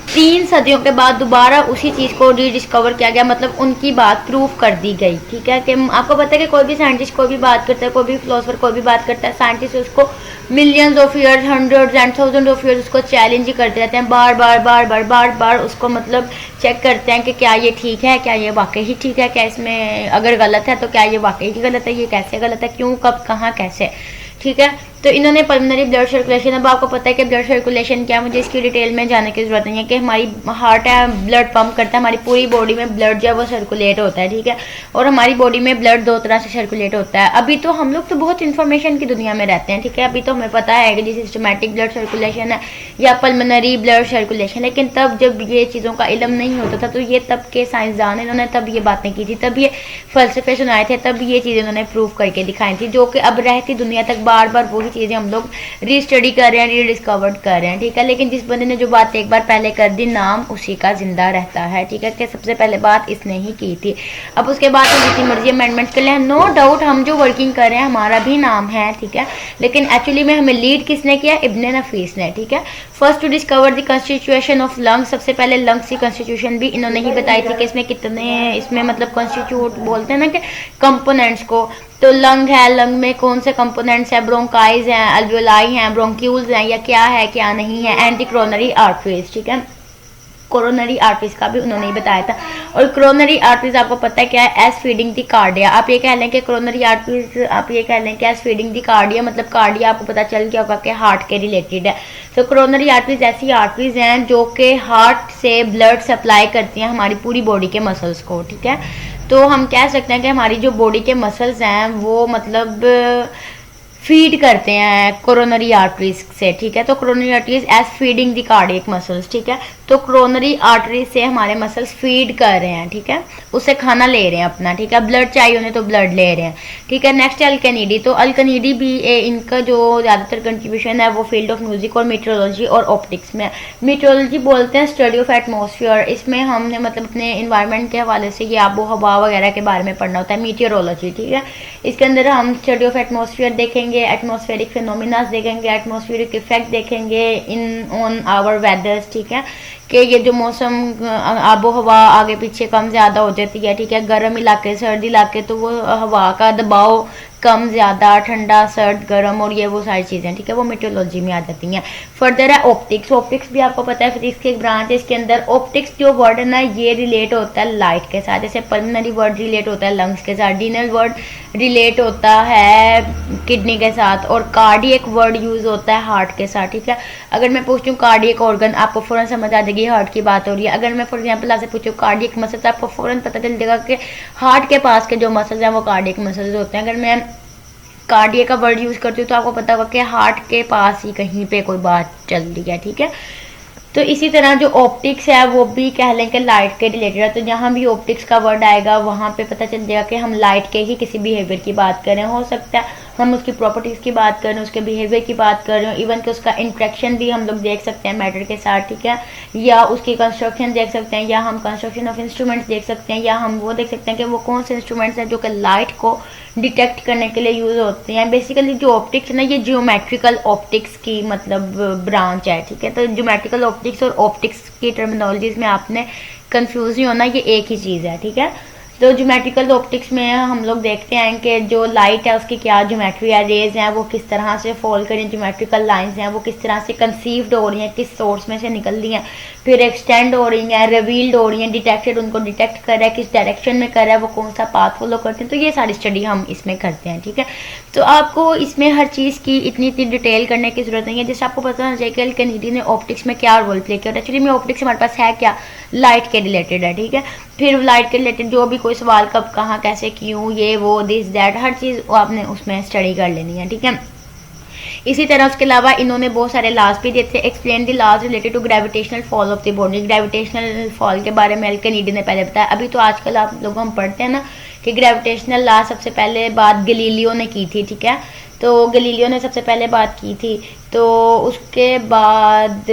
S1: 3 सदियों के बाद दोबारा उसी चीज़ को रीडिस्कवर किया गया, मतलब उनकी बात प्रूव कर दी गई, ठीक है। कि आपको पता है कि कोई भी साइंटिस्ट कोई भी बात करता है, कोई भी फिलोसफर कोई भी बात करता है, साइंटिस्ट उसको millions of years, hundreds and thousand of years उसको चैलेंज ही करते रहते हैं, बार बार बार बार बार बार उसको मतलब चेक करते हैं कि क्या ये ठीक है, क्या ये वाकई ही ठीक है, क्या इसमें अगर गलत है तो क्या ये वाकई ही गलत है, ये कैसे गलत है, क्यों, कब, कहाँ, कैसे, ठीक है। तो इन्होंने पल्मोनरी ब्लड सर्कुलेशन, अब आपको पता है कि ब्लड सर्कुलेशन क्या है, मुझे इसकी डिटेल में जाने की ज़रूरत नहीं है, कि हमारी हार्ट है ब्लड पंप करता है, हमारी पूरी बॉडी में ब्लड जो है वो सर्कुलेट होता है, ठीक है, और हमारी बॉडी में ब्लड 2 तरह से सर्कुलेट होता है। अभी तो हम लोग तो बहुत इन्फॉर्मेशन की दुनिया में रहते हैं, ठीक है, अभी तो हमें पता है कि जी सिस्टमैटिक ब्लड सर्कुलेशन है या पल्मोनरी ब्लड सर्कुलेशन, लेकिन तब जब ये चीज़ों का इल्म नहीं होता था तो ये तब के साइंसदान इन्होंने तब ये बातें की थी, तब ये फलसफे सुनाए थे, तब ये चीज़ें इन्होंने प्रूव करके दिखाई थी, जो कि अब रहती दुनिया तक बार बार वही चीज़ें हम लोग रीस्टडी कर रहे हैं, रीडिस्कवर्ड कर रहे हैं, ठीक है। लेकिन जिस बंदे ने जो बात एक बार पहले कर दी, नाम उसी का जिंदा रहता है, ठीक है, कि सबसे पहले बात इसने ही की थी। अब उसके बाद हम जितनी मर्जी अमेंडमेंट्स कर ले, नो डाउट हम जो वर्किंग कर रहे हैं हमारा भी नाम है, ठीक है, लेकिन एक्चुअली में हमें लीड किसने किया? इब्न नफीस ने, ठीक है। First to discover the constitution of lungs, सबसे पहले लंग्स की कॉन्स्टिट्यूशन भी इन्होंने ही बताई थी कि इसमें कितने, इसमें मतलब कॉन्स्टिट्यूट बोलते हैं ना कि कंपोनेंट्स को, तो लंग है, लंग में कौन से कंपोनेंट्स हैं, ब्रोंकाइज हैं, अल्वियोलाई हैं, ब्रोंक्यूल्स हैं, या क्या है क्या नहीं है, एंटी कोरोनरी आर्टरीज, ठीक है, कोरोनरी आर्टरीज का भी उन्होंने ही बताया था। और कोरोनरी आर्टरीज आपको पता है क्या है? एज फीडिंग दी कार्डिया, आप ये कह लें कि कोरोनरी आर्टरीज, आप ये कह लें कि एज फीडिंग दी कार्डिया, मतलब कार्डिया आपको पता चल गया होगा कि हार्ट के रिलेटेड है। तो कोरोनरी आर्टरीज ऐसी आर्टरीज हैं जो कि हार्ट से ब्लड सप्लाई करती हैं हमारी पूरी बॉडी के मसल्स को, ठीक है। तो हम कह सकते हैं कि हमारी जो बॉडी के मसल्स हैं वो मतलब फीड करते हैं कोरोनरी आर्टरीज से, ठीक है। तो coronary arteries as feeding the cardiac muscles, ठीक है। तो कोरोनरी आर्टरीज से हमारे मसल्स फीड कर रहे हैं, ठीक है, उससे खाना ले रहे हैं अपना, ठीक है। ब्लड चाहिए उन्हें तो ब्लड ले रहे हैं, ठीक है। नेक्स्ट अल्केनिडी, तो अल्केनिडी भी इनका जो ज़्यादातर कंट्रीब्यूशन है वो फील्ड ऑफ म्यूजिक और मीटरोलॉजी और ऑप्टिक्स में। मीटरोलॉजी बोलते हैं स्टडी ऑफ एटमोसफियर, इसमें हमने मतलब अपने इन्वायरमेंट के हवाले से ये आबो हवा वगैरह के बारे में पढ़ना होता है, मीटियोरोलॉजी, ठीक है। इसके अंदर हम स्टडी ऑफ एटमोसफियर देखेंगे, एटमॉस्फेरिक फिनोमिनास देखेंगे, एटमॉस्फेरिक इफेक्ट देखेंगे इन ऑन आवर वेदर्स, ठीक है, कि ये जो मौसम आबो हवा आगे पीछे कम ज़्यादा हो जाती है, ठीक है। गर्म इलाके सर्द इलाके तो वो हवा का दबाव कम ज़्यादा, ठंडा सर्द गर्म और ये वो सारी चीज़ें, ठीक है, वो मेट्रोलॉजी में आ जाती हैं। फर्दर है ऑप्टिक्स। ऑप्टिक्स भी आपको पता है फिजिक्स की एक ब्रांच है, इसके अंदर ऑप्टिक्स जो वर्ड है ना ये रिलेट होता है लाइट के साथ, जैसे पल्मनरी वर्ड रिलेट होता है लंग्स के साथ, डीनल वर्ड रिलेट होता है किडनी के साथ, और कार्डियक वर्ड यूज़ होता है हार्ट के साथ, ठीक है। अगर मैं पूछूँ कार्डियक ऑर्गन, आपको फ़ौरन समझ आ जाएगी हार्ट की बात हो रही है। अगर मैं फॉर एग्जाम्पल आपसे पूछूँ कार्डियक मसल्स, आपको फ़ौरन पता चल जाएगा कि हार्ट के पास के जो मसल्स हैं वो कार्डियक मसल्स होते हैं। अगर मैं कार्डियक का वर्ड यूज़ करती हूँ तो आपको पता होगा कि हार्ट के पास ही कहीं पे कोई बात चल रही है, ठीक है। तो इसी तरह जो ऑप्टिक्स है वो भी कह लें कि लाइट के रिलेटेड है, तो जहाँ भी ऑप्टिक्स का वर्ड आएगा वहाँ पे पता चल जाएगा कि हम लाइट के ही किसी बिहेवियर की बात कर रहे हैं। हो सकता है हम उसकी प्रॉपर्टीज़ की बात कर रहे हैं, उसके बिहेवियर की बात कर रहे हो, इवन कि उसका इंट्रैक्शन भी हम लोग देख सकते हैं मैटर के साथ, ठीक है, या उसकी कंस्ट्रक्शन देख सकते हैं, या हम कंस्ट्रक्शन ऑफ इंस्ट्रूमेंट्स देख सकते हैं, या हम वो देख सकते हैं कि वो कौन से इंस्ट्रूमेंट्स हैं जो कि लाइट को डिटेक्ट करने के लिए यूज़ होते हैं। बेसिकली जो ऑप्टिक्स है ना ये जियोमेट्रिकल ऑप्टिक्स की मतलब ब्रांच है, ठीक है। तो जियोमेट्रिकल ऑप्टिक्स और ऑप्टिक्स की टर्मिनोलॉजीज में आपने कंफ्यूज नहीं होना, ये एक ही चीज़ है, ठीक है। तो ज्योमेट्रिकल ऑप्टिक्स में हम लोग देखते हैं कि जो लाइट है उसकी क्या ज्योमेट्री है, रेज हैं वो किस तरह से फॉल करें, ज्योमेट्रिकल लाइंस हैं वो किस तरह से कंसीव्ड हो रही हैं, किस सोर्स में से निकल रही हैं, फिर एक्सटेंड हो रही हैं, रिवील्ड हो रही हैं, डिटेक्टेड उनको डिटेक्ट कर रहा है, किस डायरेक्शन में कर रहा है, वो कौन सा पाथ फॉलो करते हैं। तो ये सारी स्टडी हम इसमें करते हैं, ठीक है। तो आपको इसमें हर चीज़ की इतनी डिटेल करने की जरूरत नहीं है। जैसे आपको पता होना चाहिए कि कैनेडी ने ऑप्टिक्स में क्या रोल प्ले किया। एक्चुअली में ऑप्टिक्स हमारे पास है क्या, लाइट के रिलेटेड है, ठीक है। फिर लाइट के रिलेटेड जो भी कोई सवाल कब कहाँ कैसे क्यों ये वो दिस दैट हर चीज़ आपने उसमें स्टडी कर लेनी है, ठीक है। इसी तरह उसके अलावा इन्होंने बहुत सारे लॉज भी देते हैं। Explain the laws related to gravitational fall of the body. Gravitational fall के बारे में कैनेडी ने पहले बताया। अभी तो आजकल आप लोग हम पढ़ते हैं ना कि ग्रेविटेशनल लॉ सबसे पहले बात गलीलियो ने की थी, ठीक है। तो गलीलियो ने सबसे पहले बात की थी, तो उसके बाद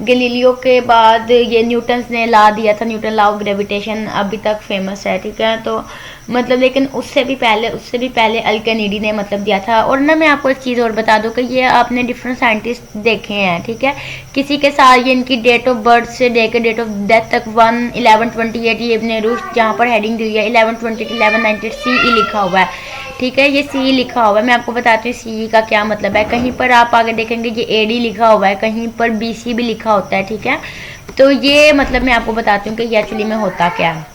S1: गलीलियो के बाद ये न्यूटन ने ला दिया था, न्यूटन लॉ ऑफ ग्रेविटेशन अभी तक फेमस है, ठीक है। तो मतलब लेकिन उससे भी पहले कैनेडी ने मतलब दिया था। और ना मैं आपको एक चीज़ और बता दूं कि ये आपने डिफरेंट साइंटिस्ट देखे हैं, ठीक है। किसी के साथ ये इनकी डेट ऑफ बर्थ से डेट ऑफ डेथ तक 1128 ये इब्न रुश्द जहाँ पर हेडिंग दी हुई है 1120 1190 CE लिखा हुआ है, ठीक है। ये CE लिखा हुआ है। मैं आपको बताती हूँ CE का क्या मतलब है। कहीं पर आप आगे देखेंगे ये AD लिखा हुआ है, कहीं पर BC भी लिखा होता है, ठीक है। तो ये मतलब मैं आपको बताती हूँ कि ये एक्चुअली में होता क्या है।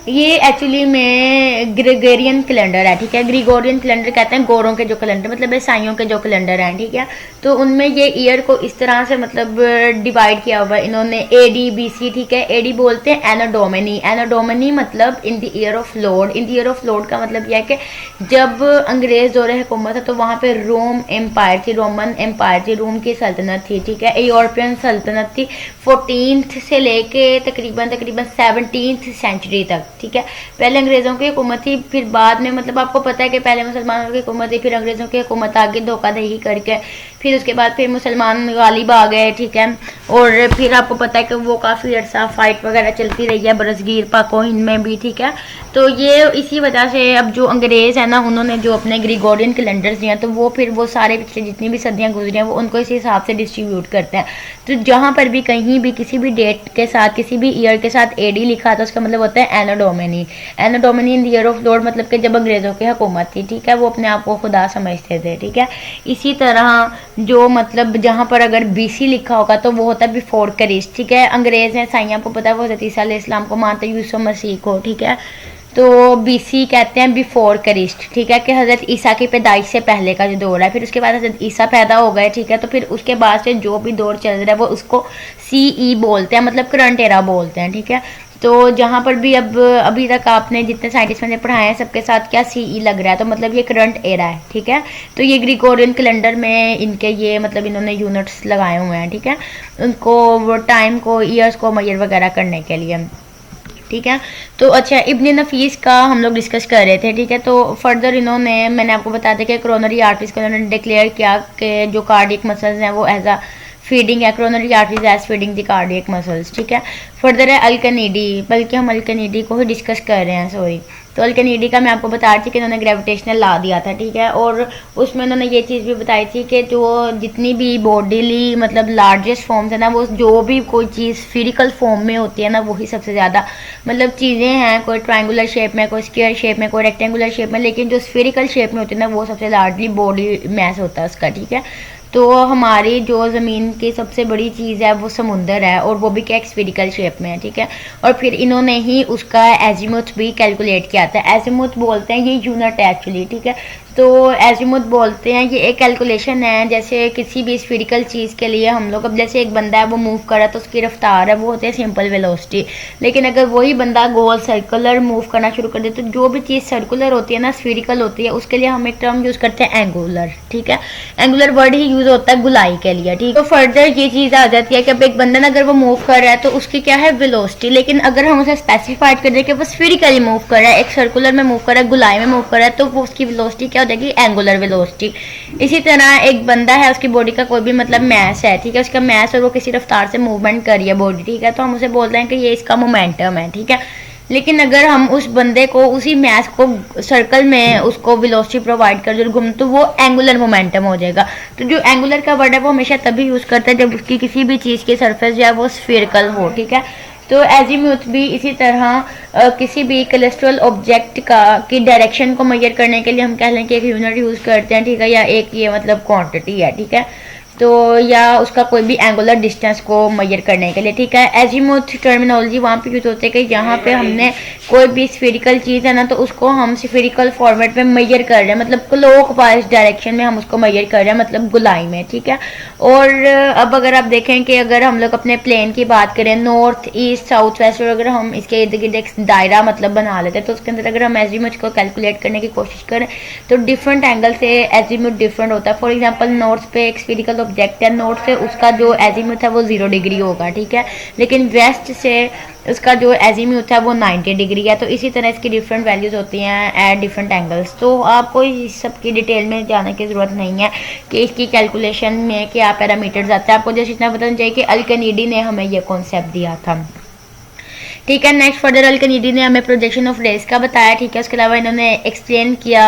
S1: ये एक्चुअली में ग्रेगोरियन कैलेंडर है, ठीक है। ग्रेगोरियन कैलेंडर कहते हैं गोरों के जो कैलेंडर मतलब ईसाइयों के जो कैलेंडर हैं, ठीक है। तो उनमें ये ईयर को इस तरह से मतलब डिवाइड किया हुआ है इन्होंने AD BC, ठीक है। AD बोलते हैं एनो डोमिनी। एनो डोमिनी मतलब इन the year of Lord. In the year of Lord का मतलब यह है कि जब अंग्रेज दौरे हुकूमत था तो वहाँ पे रोम एम्पायर थी, रोमन एम्पायर थी, रोम की सल्तनत थी, ठीक है। यूरोपियन सल्तनत थी 14th से लेके तकरीबन 17th सेंचुरी तक, ठीक है। पहले अंग्रेज़ों की हुकूमत थी, फिर बाद में मतलब आपको पता है कि पहले मुसलमानों की हुकूमत थी, फिर अंग्रेज़ों की हुकूमत आ गई धोखाधड़ी करके, फिर उसके बाद फिर मुसलमान गालिब आ गए, ठीक है। और फिर आपको पता है कि वो काफ़ी अर्सा फाइट वगैरह चलती रही है बरसगीर पाको हिंद में भी, ठीक है। तो ये इसी वजह से अब जो अंग्रेज़ है ना उन्होंने जो अपने ग्रेगोरियन कैलेंडर्स दिए हैं तो वो फिर वो सारे पिछले जितनी भी सदियाँ गुजरी हैं वो उनको इसी हिसाब से डिस्ट्रीब्यूट करते हैं। तो जहाँ पर भी कहीं भी किसी भी डेट के साथ किसी भी ईयर के साथ AD लिखा था उसका मतलब होता है anno domini. Anno domini in the year of lord मतलब कि जब अंग्रेज़ों की हुकूमत थी, ठीक है, वो अपने आप को खुदा समझते थे, ठीक है। इसी तरह जो मतलब जहाँ पर अगर BC लिखा होगा तो वो होता है बिफोर क्रिस्ट, ठीक है। अंग्रेज़ हैं साइयाँ को पता है वो हज़रत ईसा अलैहिस्सलाम को मानते हैं, यूसुफ मसीह को, ठीक है। तो BC कहते हैं बिफोर क्रिस्ट, ठीक है, कि हज़रत ईसा की पैदाइश से पहले का जो दौर है। फिर उसके बाद हज़रत ईसा पैदा हो गए, ठीक है। तो फिर उसके बाद से जो भी दौर चल रहा है वो उसको CE बोलते हैं, मतलब करंट एरा बोलते हैं, ठीक है। तो जहाँ पर भी अब अभी तक आपने जितने साइंटिस्ट मैंने पढ़ाए हैं सबके साथ क्या CE लग रहा है, तो मतलब ये करंट एरा है, ठीक है। तो ये ग्रिगोरियन कैलेंडर में इनके ये मतलब इन्होंने यूनिट्स लगाए हुए हैं, ठीक है, उनको वो टाइम को ईयर्स को मेजर वगैरह करने के लिए, ठीक है। तो अच्छा, इब्न नफीस का हम लोग डिस्कस कर रहे थे, ठीक है। तो फर्दर इन्होंने मैंने आपको बताया था कि कोरोनरी आर्टरीज को इन्होंने डिक्लेयर किया कि जो कार्डियक मसल्स हैं वो एज अ फीडिंग है, coronary arteries as feeding the cardiac muscles, ठीक है। फर्दर है अल्कनीडी, बल्कि हम अल्कनीडी को ही डिस्कस कर रहे हैं, सॉरी। तो अल्कनीडी का मैं आपको बता रही थी कि इन्होंने ग्रेविटेशनल ला दिया था, ठीक है। और उसमें उन्होंने ये चीज़ भी बताई थी कि जो जितनी भी बॉडीली मतलब लार्जेस्ट फॉर्म्स है ना, वो जो भी कोई चीज़ स्फीरिकल फॉर्म में होती है ना, वही सबसे ज़्यादा मतलब चीज़ें हैं, कोई ट्रायंगुलर शेप में, कोई स्क्वायर शेप में, कोई रेक्टेंगुलर शेप में, लेकिन जो स्फीरिकल शेप में होती है ना, वो सबसे लार्जली बॉडी मैस होता है उसका, ठीक है। तो हमारी जो ज़मीन की सबसे बड़ी चीज़ है वो समुंदर है, और वो भी क्या स्फीरिकल शेप में है, ठीक है। और फिर इन्होंने ही उसका एजीमुथ भी कैलकुलेट किया था। एजीमुथ बोलते हैं ये यूनिट है एक्चुअली, ठीक है। तो एजीमुथ बोलते हैं ये एक कैलकुलेशन है, जैसे किसी भी स्फीरिकल चीज़ के लिए हम लोग, अब जैसे एक बंदा है वो मूव कर रहा है तो उसकी रफ्तार है वो होती है सिंपल वेलोसिटी, लेकिन अगर वही बंदा गोल सर्कुलर मूव करना शुरू कर दे तो जो भी चीज़ सर्कुलर होती है ना, स्फीरिकल होती है, उसके लिए हम एक टर्म यूज़ करते हैं एंगुलर, ठीक है। एंगुलर वर्ड ही यूज़ होता है गुलाई के लिए, ठीक है। तो फर्दर ये चीज़ आ जाती है कि अब एक बंदा ना अगर वो मूव कर रहा है तो उसकी क्या है वेलोसिटी, लेकिन अगर हम उसे स्पेसिफाइड कर दें कि वो स्फीरिकली मूव कर रहा है, एक सर्कुलर में मूव कर रहा है, गुलाई में मूव कर रहा है, तो वो उसकी वेलोसिटी क्या हो जाएगी, एंगुलर वेलोसिटी। इसी तरह एक बंदा है, उसकी बॉडी का कोई भी मतलब मैस है, ठीक है, उसका मैस और वो किसी रफ्तार से मूवमेंट कर रही है बॉडी, ठीक है, तो हम उसे बोल रहे हैं कि ये इसका मोमेंटम है, ठीक है। लेकिन अगर हम उस बंदे को उसी मैस को सर्कल में उसको वेलोसिटी प्रोवाइड कर जो घूम, तो वो एंगुलर मोमेंटम हो जाएगा। तो जो एंगुलर का वर्ड है वो हमेशा तभी यूज़ करता है जब उसकी किसी भी चीज़ की सरफेस जो है वो स्फीरिकल हो, ठीक है। तो एजीम्यूथ भी इसी तरह किसी भी कोलेस्ट्रल ऑब्जेक्ट का की डायरेक्शन को मेजर करने के लिए हम कह लें कि एक यूनिट यूज़ करते हैं, ठीक है, या एक ये मतलब क्वांटिटी है, ठीक है। तो या उसका कोई भी एंगुलर डिस्टेंस को मेजर करने के लिए, ठीक है। एजीमुथ टर्मिनोलॉजी वहाँ पे यूज होती है कि यहाँ पे हमने कोई भी स्फीरिकल चीज़ है ना, तो उसको हम स्फीरिकल फॉर्मेट में मेजर कर रहे हैं, मतलब क्लॉकवाइज डायरेक्शन में हम उसको मेजर कर रहे हैं, मतलब गुलाई में, ठीक है। और अब अगर आप देखें कि अगर हम लोग अपने प्लेन की बात करें, नॉर्थ ईस्ट साउथ वेस्ट, और अगर हम इसके इर्द गिर्द एक दायरा मतलब बना लेते हैं, तो उसके अंदर अगर हम एजीमुथ को कैलकुलेट करने की कोशिश करें तो डिफरेंट एंगल से एजीमुथ डिफरेंट होता है। फॉर एग्जाम्पल नॉर्थ पे एक स्फीरिकल ऑब्जेक्ट है, नॉर्थ से उसका जो एजीमुथ है वो 0 डिग्री होगा, ठीक है, लेकिन वेस्ट से उसका जो एजीमुथ है वो 90 डिग्री है। तो इसी तरह इसकी डिफरेंट वैल्यूज होती हैं एट डिफरेंट एंगल्स। तो आपको इस सब की डिटेल में जाने की ज़रूरत नहीं है कि इसकी कैलकुलेशन में क्या पैरामीटर्स आते हैं, आपको जैसे इतना बताना चाहिए कि अल्कनीडी ने हमें ये कॉन्सेप्ट दिया था, ठीक है। नेक्स्ट फर्दर अल्कनीडी ने हमें प्रोजेक्शन ऑफ रेस का बताया, ठीक है। उसके अलावा इन्होंने एक्सप्लेन किया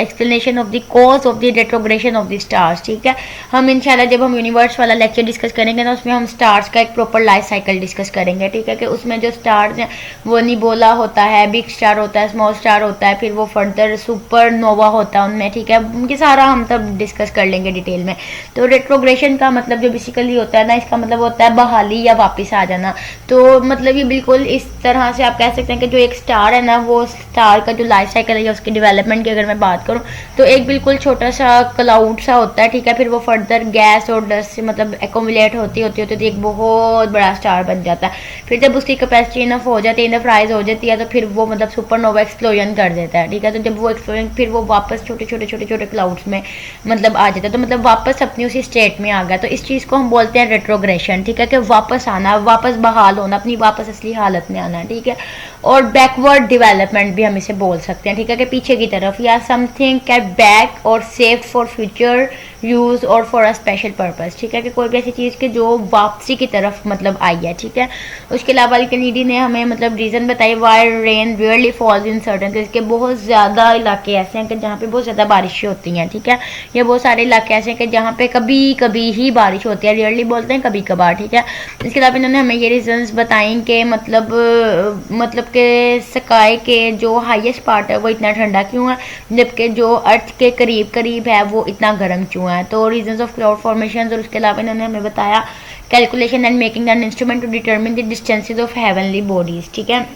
S1: explanation of the cause of the retrogression of the stars, ठीक है। हम इंशाल्लाह जब हम यूनिवर्स वाला लेक्चर डिस्कस करेंगे ना, उसमें हम स्टार्स का एक प्रॉपर लाइफ साइकिल डिस्कस करेंगे, ठीक है, कि उसमें जो स्टार्स हैं वो निबोला होता है, बिग स्टार होता है, स्मॉल स्टार होता है, फिर वो फर्दर सुपर नोवा होता है उनमें, ठीक है। उनके सारा हम तब डिस्कस कर लेंगे डिटेल में। तो रेट्रोग्रेशन का मतलब जो बेसिकली होता है ना, इसका मतलब होता है बहाली या वापस आ जाना। तो मतलब ये बिल्कुल इस तरह से आप कह सकते हैं कि जो एक स्टार है ना, वो स्टार का जो लाइफ साइकिल है या उसकी डेवलपमेंट की अगर मैं बात करूं, तो एक बिल्कुल छोटा सा क्लाउड सा होता है, ठीक है, फिर वो फर्दर गैस और डस्ट से मतलब एकोमुलेट होती एक बहुत बड़ा स्टार बन जाता है। फिर जब उसकी कैपेसिटी इनफ हो जाती है, इनफ राइज हो जाती है, तो फिर वो मतलब सुपरनोवा एक्सप्लोजन कर देता है, ठीक है। तो जब वो एक्सप्लोजन फिर वो वापस छोटे छोटे क्लाउड्स में मतलब आ जाता है, तो मतलब वापस अपनी उसी स्टेट में आ गया। तो इस चीज़ को हम बोलते हैं रेट्रोग्रेशन, ठीक है, कि वापस आना, वापस बहाल होना, अपनी वापस असली हालत में आना, ठीक है। और बैकवर्ड डेवलपमेंट भी हम इसे बोल सकते हैं, ठीक है, कि पीछे की तरफ, या समथिंग कैट बैक और सेव फॉर फ्यूचर यूज और फॉर अ स्पेशल पर्पस, ठीक है, कि कोई भी ऐसी चीज़ के जो वापसी की तरफ मतलब आई है, ठीक है। उसके अलावा अल्कनीडी ने हमें मतलब रीज़न बताई why rain rarely falls in certain place, के बहुत ज़्यादा इलाके ऐसे हैं कि जहाँ पे बहुत ज़्यादा बारिशें होती हैं, ठीक है। ये बहुत सारे इलाके ऐसे हैं कि जहाँ पे कभी कभी ही बारिश होती है, रियरली बोलते हैं कभी कभार, ठीक है। इसके अलावा इन्होंने हमें ये रीजंस बताई कि मतलब के स्काई के जो हाईएस्ट पार्ट है वो इतना ठंडा क्यों है, जबकि जो अर्थ के करीब है वो इतना गर्म क्यों है। तो रीजंस ऑफ क्लाउड फॉर्मेशन, और उसके अलावा इन्होंने हमें बताया calculation and making an instrument to determine the distances of heavenly bodies, ठीक है।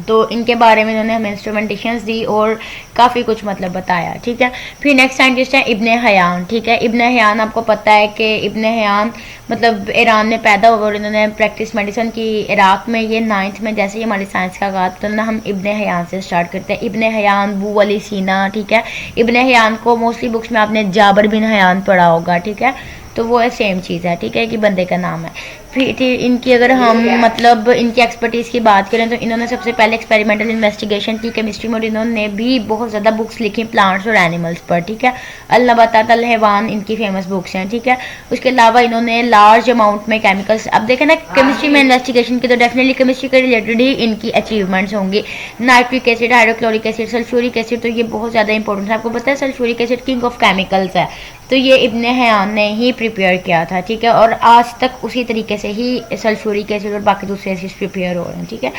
S1: तो इनके बारे में इन्होंने हमें इंस्ट्रूमेंटेशंस दी और काफ़ी कुछ मतलब बताया, ठीक है। फिर नेक्स्ट साइंटिस्ट है इब्ने हयान, ठीक है। इब्ने हयान आपको पता है कि इब्ने हयान मतलब ईरान में पैदा हुआ और इन्होंने प्रैक्टिस मेडिसिन की इराक में। ये 9th में जैसे ही हमारी साइंस का आगाज़ तो ना हम इब्ने हयान से स्टार्ट करते हैं। इब्ने हयान, बू अली सीना, ठीक है। इब्ने हयान को मोस्टली बुक्स में आपने जाबर बिन हयान पढ़ा होगा, ठीक है। तो वो सेम चीज़ है, ठीक है, कि बंदे का नाम है। फिर इनकी अगर हम मतलब इनकी एक्सपर्टीज़ की बात करें तो इन्होंने सबसे पहले एक्सपेरिमेंटल इन्वेस्टिगेशन की केमिस्ट्री में और इन्होंने भी बहुत ज़्यादा बुक्स लिखी प्लांट्स और एनिमल्स पर, ठीक है। अल-नबातात अल-हैवान इनकी फेमस बुक्स हैं, ठीक है। उसके अलावा इन्होंने लार्ज अमाउंट में केमिकल्स, अब देखें ना केमिस्ट्री में इन्वेस्टिगेशन की तो डेफिनेटली केमिस्ट्री के रिलेटेड ही इनकी अचीवमेंट्स होंगी। Nitric acid, hydrochloric acid, sulphuric acid, तो ये बहुत ज़्यादा इंपॉर्टेंट है। आपको पता है sulphuric acid king of chemicals है, तो ये इब्ने हयान ने ही प्रिपेयर किया था, ठीक है। और आज तक उसी तरीके से ही सल्फ्यूरिक एसिड और बाकी दूसरे एसिड प्रिपेयर हो रहे हैं, ठीक है।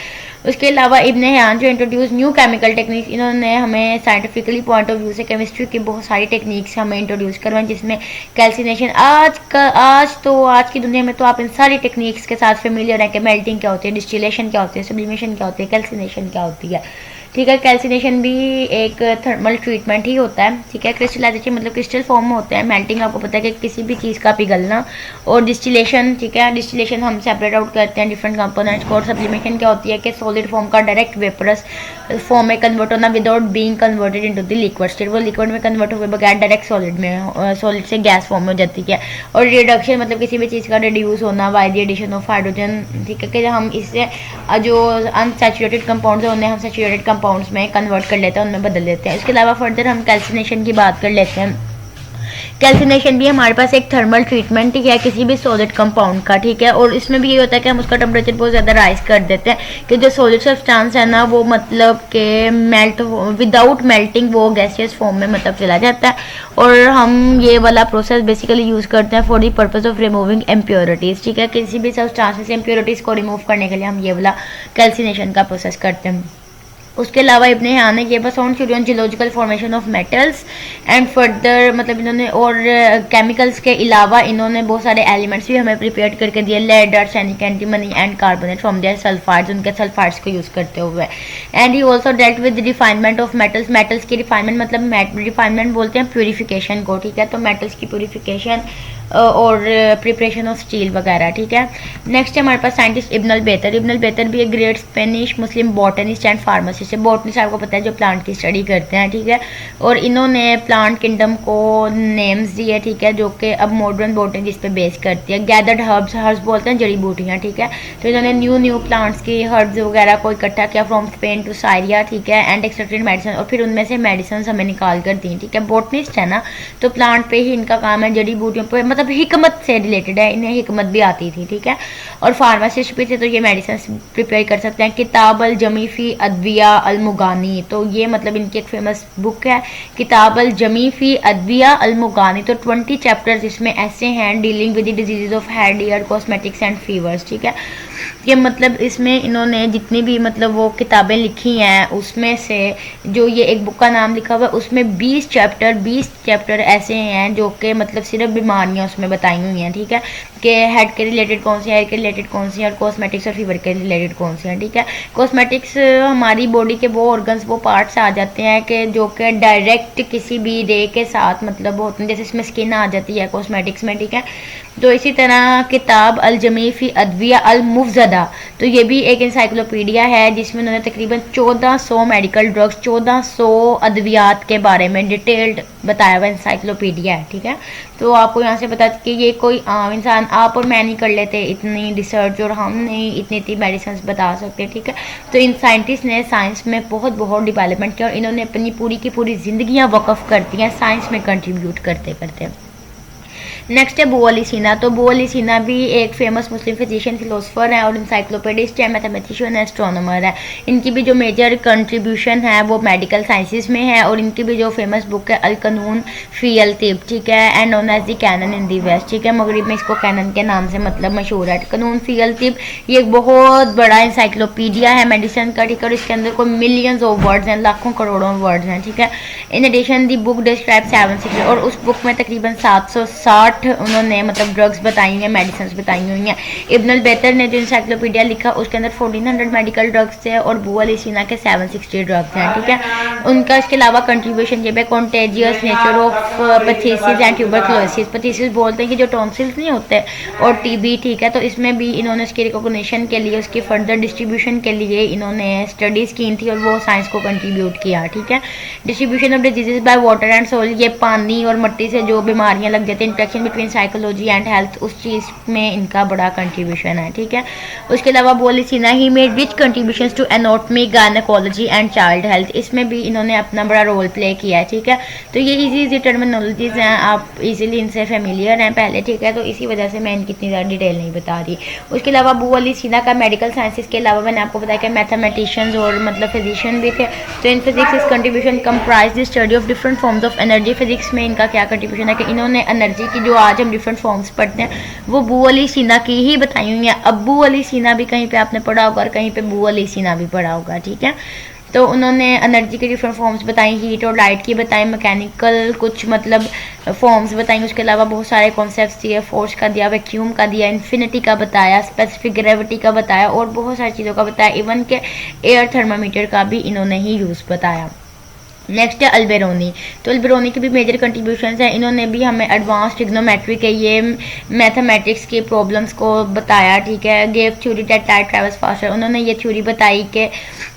S1: उसके अलावा इब्ने हयान जो इंट्रोड्यूस न्यू केमिकल टेक्निक्स, इन्होंने हमें साइंटिफिकली पॉइंट ऑफ व्यू से केमिस्ट्री की बहुत सारी टेक्निक्स हमें इंट्रोड्यूस करवाएं, जिसमें कैल्सिनेशन, आज की दुनिया में तो आप इन सारी टेक्निक्स के साथ फेमिलियर हैं कि मेल्टिंग क्या होती है, डिस्टिलेशन क्या होती है, सब्लिमेशन क्या होती है, कैल्सिनेशन क्या होती है, ठीक है। कैल्सिनेशन भी एक थर्मल ट्रीटमेंट ही होता है, ठीक है। क्रिस्टलाइजेशन मतलब क्रिस्टल फॉर्म में होता है। मेल्टिंग आपको पता है कि किसी भी चीज़ का पिघलना। और डिस्टिलेशन, ठीक है, डिस्टिलेशन हम सेपरेट आउट करते हैं डिफरेंट कंपोनेंट्स को। और सब्लिमेशन क्या होती है कि सॉलिड फॉर्म का डायरेक्ट वेपरस फॉर्म में कन्वर्ट होना without being converted into the liquid state. वो लिक्विड में कन्वर्ट हुए बगैर डायरेक्ट सॉलिड में, सॉलिड से गैस फॉर्म में हो जाती है। और रिडक्शन मतलब किसी भी चीज़ का रिड्यूस होना by the addition of hydrogen, ठीक है, कि हम इससे जो अनसैचुरेटेड कंपाउंड्स हैं उन्हें हम सैचुरेटेड कंपाउंड्स में कन्वर्ट कर लेते हैं, उनमें बदल देते हैं। इसके अलावा फर्दर हम कैल्सिनेशन की बात कर लेते हैं। कैल्सिनेशन भी हमारे पास एक थर्मल ट्रीटमेंट ही है किसी भी सॉलिड कंपाउंड का, ठीक है। और इसमें भी ये होता है कि हम उसका टेम्परेचर बहुत ज़्यादा राइज कर देते हैं कि जो सॉलिड सब्सटेंस है ना वो मतलब के मेल्ट विदाउट मेल्टिंग वो गैसियस फॉर्म में मतलब चला जाता है। और हम ये वाला प्रोसेस बेसिकली यूज़ करते हैं for the purpose of removing impurities, ठीक है। किसी भी सब्सटेंस से इम्प्योरिटीज़ को रिमूव करने के लिए हम ये वाला कैल्सिनेशन का प्रोसेस करते हैं। उसके अलावा इब्ने हयान ने ये बस on theory geological formation of metals and further मतलब इन्होंने और केमिकल्स के अलावा इन्होंने बहुत सारे एलिमेंट्स भी हमें प्रिपेयर करके दिए, lead, arsenic, antimony and carbonate from their sulphides, उनके सल्फाइड्स को यूज़ करते हुए। And he also dealt with refinement of metals, metals की रिफाइनमेंट मतलब रिफाइनमेंट बोलते हैं प्योरीफिकेशन को, ठीक है। तो मेटल्स की प्योरीफिकेशन और प्रिपरेशन ऑफ स्टील वगैरह, ठीक है। नेक्स्ट है हमारे पास साइंटिस्ट इब्न अल बेतर। इब्न अल बेतर भी एक great Spanish Muslim botanist and pharmacist है। बॉटनिस्ट आपको पता है जो प्लांट की स्टडी करते हैं, ठीक है। और इन्होंने प्लांट किंगडम को नेम्स दिए, ठीक है, जो कि अब मॉडर्न बॉटनी जिस पे बेस करती है। गैदर्ड हर्ब्स, हर्ब्स बोलते हैं जड़ी बूटियाँ, ठीक है। तो इन्होंने न्यू प्लांट्स की हर्ब्स वगैरह को इकट्ठा किया फ्रॉम स्पेन टू साइरिया, ठीक है, एंड एक्सट्रैक्टेड मेडिसिन, और फिर उनमें से मेडिसिन हमें निकाल कर दी, ठीक है। बॉटनिस्ट है ना, तो प्लांट पे ही इनका काम है, जड़ी बूटियों पे मतलब हिकमत से रिलेटेड है, इन्हें हिकमत भी आती थी, ठीक है। और फार्मासिस्ट भी थे तो ये मेडिसिन प्रिपेयर कर सकते हैं। किताब अल जमीफी अदविया अल मुगानी, तो ये मतलब इनकी एक फेमस बुक है किताब अल जमीफी अदविया अल मुगानी। तो 20 चैप्टर्स इसमें ऐसे हैं dealing with the diseases of head, year, cosmetics and fevers, ठीक है। ये मतलब इसमें इन्होंने जितनी भी मतलब वो किताबें लिखी हैं उसमें से जो ये एक बुक का नाम लिखा हुआ है उसमें 20 चैप्टर ऐसे हैं जो कि मतलब सिर्फ बीमारियां उसमें बताई हुई हैं, ठीक है, कि हेड के रिलेटेड कौन सी है, हेयर के रिलेटेड कौन सी है, और कॉस्मेटिक्स और फीवर के रिलेटेड कौन सी है, ठीक है। कॉस्मेटिक्स हमारी बॉडी के वो ऑर्गन्स, वो पार्ट्स आ जाते हैं कि जो कि डायरेक्ट किसी भी रे के साथ मतलब होते हैं, जैसे इसमें स्किन आ जाती है कॉस्मेटिक्स में, ठीक है। तो इसी तरह किताब अल जमीफी अदविया अल मुफजदा, तो ये भी एक इंसाइक्लोपीडिया है जिसमें उन्होंने तकरीबन 1400 मेडिकल ड्रग्स, 1400 अद्वियात के बारे में डिटेल्ड बताया हुआ इंसाइक्लोपीडिया है, ठीक है। तो आपको यहाँ से बता कि ये कोई आम इंसान, आप और मैं नहीं कर लेते इतनी रिसर्च, और हम नहीं इतनी मेडिसिन बता सकते, ठीक है। तो इन साइंटिस्ट ने साइंस में बहुत डेवलपमेंट किया और इन्होंने अपनी पूरी की पूरी जिंदगियाँ वक़्फ़ कर दी हैं साइंस में कंट्रीब्यूट करते करते। नेक्स्ट है बू अली सीना। तो बू अली सीना भी एक फेमस मुस्लिम फिजिशियन, फिलोसफर है और इंसाइक्लोपीडिस्ट है, मैथमेटिशियन है, एस्ट्रोनॉमर है। इनकी भी जो मेजर कंट्रीब्यूशन है वो मेडिकल साइंसेस में है, और इनकी भी जो फेमस बुक है अल कानून फी अल तिब, ठीक है, and known as the canon in the west, ठीक है। मगरिब में इसको कैनन के नाम से मतलब मशहूर है। कानून फी अल तिब ये एक बहुत बड़ा इंसाइक्लोपीडिया है मेडिसिन का, ठीक है, और इसके अंदर कोई मिलियंस ऑफ वर्ड्स हैं, लाखों करोड़ों वर्ड्स हैं, ठीक है। In addition the book describe 7 secret, और उस बुक में तकरीबन 760 8 उन्होंने मतलब ड्रग्स बताई हैं, मेडिसिन बताई हुई हैं। इब्न अल बेतर ने जो इंसाइक्लोपीडिया लिखा उसके अंदर 1400 मेडिकल ड्रग्स थे और बू अली सीना के 760 ड्रग्स हैं, ठीक है। उनका इसके अलावा कंट्रीब्यूशन ये है contagious nature of phthisis and tuberculosis. Phthisis बोलते हैं कि जो टॉन्सिल्स नहीं होते, और टीबी, ठीक है। तो इसमें भी इन्होंने उसकी रिकॉग्निशन के लिए, उसकी फर्दर डिस्ट्रीब्यूशन के लिए इन्होंने स्टडीज़ की थी और वो साइंस को कंट्रीब्यूट किया, ठीक है। Distribution of diseases by water and soil, ये पानी और मिट्टी से जो बीमारियां लग जाती हैं, interaction between psychology and health, उस चीज़ में इनका बड़ा कंट्रीब्यूशन है, ठीक है। उसके अलावा bu Ali Sina he made rich contributions to anatomy, gynaecology and child health, इसमें भी इन्होंने अपना बड़ा रोल प्ले किया है, ठीक है। तो ये इजी टर्मिनोलॉजीज हैं, आप इजीली इनसे फेमिलियर हैं पहले, ठीक है। तो इसी वजह से मैं इनकी इतनी ज़्यादा डिटेल नहीं बता रही। उसके अलावा अबू अली सीना का मेडिकल साइंसेस के अलावा मैंने आपको बताया कि मैथमेटिशियंस और मतलब फिजिशियन भी थे। तो इन फिजिक्स इस contribution comprise the study of different forms of energy. Physics में इनका क्या कंट्रीब्यूशन है कि इन्होंने एनर्जी की जो आज हम डिफरेंट फॉर्म्स पढ़ते हैं वो अबू अली सीना की ही बताई हुई हैं। अबू अली सीना भी कहीं पे आपने पढ़ा होगा और कहीं पे अबू अली सीना भी पढ़ा होगा, ठीक है। तो उन्होंने एनर्जी के डिफरेंट फॉर्म्स बताई, हीट और लाइट की बताई, मैकेनिकल कुछ मतलब फॉर्म्स बताई। उसके अलावा बहुत सारे कॉन्सेप्ट्स दिए, फोर्स का दिया, वैक्यूम का दिया, इन्फिनिटी का बताया, स्पेसिफिक ग्रेविटी का बताया और बहुत सारी चीज़ों का बताया। इवन के एयर थर्मामीटर का भी इन्होंने ही यूज़ बताया। नेक्स्ट है अल्बेरोनी। तो अल्बेरोनी के भी मेजर कंट्रीब्यूशंस हैं। इन्होंने भी हमें एडवांस ट्रिग्नोमेट्री के ये मैथमेटिक्स के प्रॉब्लम्स को बताया, ठीक है। Gave theory that light travels faster, उन्होंने ये थ्योरी बताई कि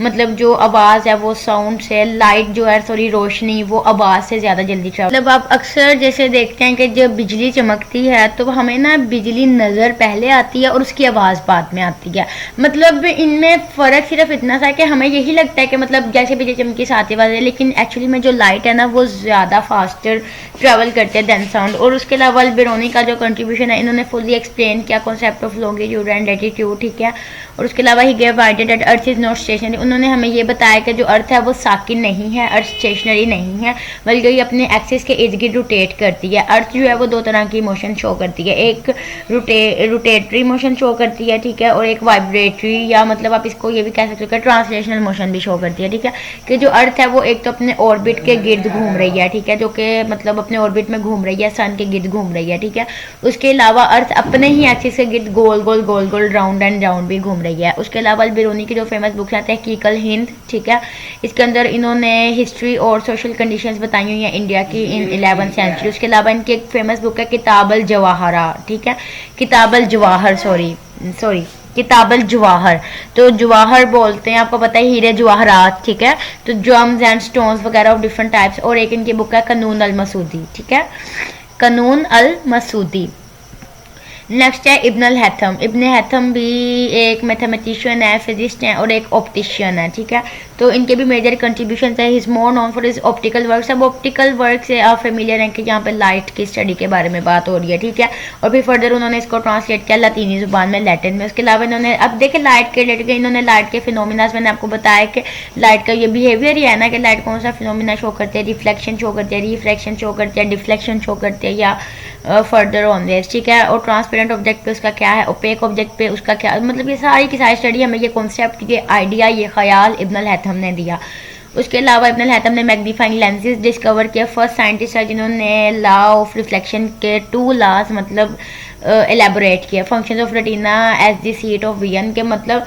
S1: मतलब जो आवाज़ है वो साउंड से, लाइट जो है सॉरी रोशनी, वो आवाज़ से ज़्यादा जल्दी ट्रैवल। मतलब आप अक्सर जैसे देखते हैं कि जब बिजली चमकती है तो हमें ना बिजली नज़र पहले आती है और उसकी आवाज़ बाद में आती है। मतलब इनमें फ़र्क सिर्फ इतना सा है कि हमें यही लगता है कि मतलब जैसे बिजली चमकी साथ आवाज़ है, लेकिन एक्चुअली में जो लाइट है ना वो ज़्यादा फास्टर ट्रैवल करते हैं देन साउंड। और उसके अलावा अल्बेरोनी का जो कंट्रीब्यूशन है, इन्होंने फुली एक्सप्लेन किया concept of longitude and latitude, ठीक है। और उसके अलावा he gave idea that earth is not stationary, उन्होंने हमें ये बताया कि जो अर्थ है वो साकिन नहीं है, अर्थ स्टेशनरी नहीं है, बल्कि ये अपने एक्सिस के इर्द गिर्द रोटेट करती है। अर्थ जो है वो दो तरह की मोशन शो करती है, एक रोटेटरी मोशन शो करती है, ठीक है, और एक वाइब्रेटरी या मतलब आप इसको ये भी कह सकते हो कि ट्रांसलेशनल मोशन भी शो करती है, ठीक है। कि जो अर्थ है वो एक तो अपने ऑर्बिट के गिर्द घूम रही है, ठीक है, जो कि मतलब अपने ऑर्बिट में घूम रही है, सन के गिर्द घूम रही है, ठीक है। उसके अलावा अर्थ अपने ही एक्सिस के गिर्द गोल गोल गोल गोल राउंड एंड राउंड भी घूम रही है। उसके अलावा अल्बेरोनी की जो फेमस बुक्स हैं तहकीकल हिंद, ठीक है, इसके अंदर इन्होंने हिस्ट्री और सोशल कंडीशंस बताई हुई हैं इंडिया की इन 11th सेंचुरी। उसके अलावा इनकी एक फेमस बुक है किताबल जवाहरा, ठीक है, किताबल जवाहर सॉरी किताबल जवाहर। तो जवाहर बोलते हैं, आपको पता है हीरे जवाहरात, ठीक है। तो जम्स एंड स्टोन्स वगैरह ऑफ डिफरेंट टाइप्स। और एक इनकी बुक है कानून अल मसूदी, ठीक है, कानून अल मसूदी। नेक्स्ट है इब्न अल हैथम। इब्न हैथम भी एक मैथमेटिशियन है, फिजिस्ट हैं और एक ऑप्टिशियन है, ठीक है। तो इनके भी मेजर कंट्रीब्यूशन है। He is more known for his optical work. सब ऑप्टिकल वर्क से आप फेमिलियर हैं कि यहाँ पे लाइट की स्टडी के बारे में बात हो रही है, ठीक है। और फिर फर्दर उन्होंने इसको ट्रांसलेट किया लतीनी जुबान में, लैटिन में। उसके अलावा इन्होंने अब देखे लाइट के रिलेटेड इन्होंने लाइट के फिनोमिनास, मैंने आपको बताया कि लाइट का ये बिहेवियर ही है ना कि लाइट कौन सा फिनोमिना शो करती है, रिफ्लेक्शन शो करती है, रिफ्रैक्शन शो करती है, डिफ्लेक्शन शो करती है, या फर्दर ऑन दिस, ठीक है। और ट्रांसपेरेंट ऑब्जेक्ट पे उसका क्या है, ओपेक ऑब्जेक्ट पे उसका क्या, मतलब ये सारी की सारी स्टडी हमें ये कॉन्सेप्ट, ये आइडिया, ये ख्याल इब्न अल हैथम ने दिया। उसके अलावा इब्न अल हैथम ने मैग्नीफाइंग लेंसेज डिस्कवर किया। फर्स्ट साइंटिस्ट है जिन्होंने लॉ ऑफ रिफ्लेक्शन के 2 लॉज मतलब एलेबोरेट किया। Functions of retina as the seat of vision, के मतलब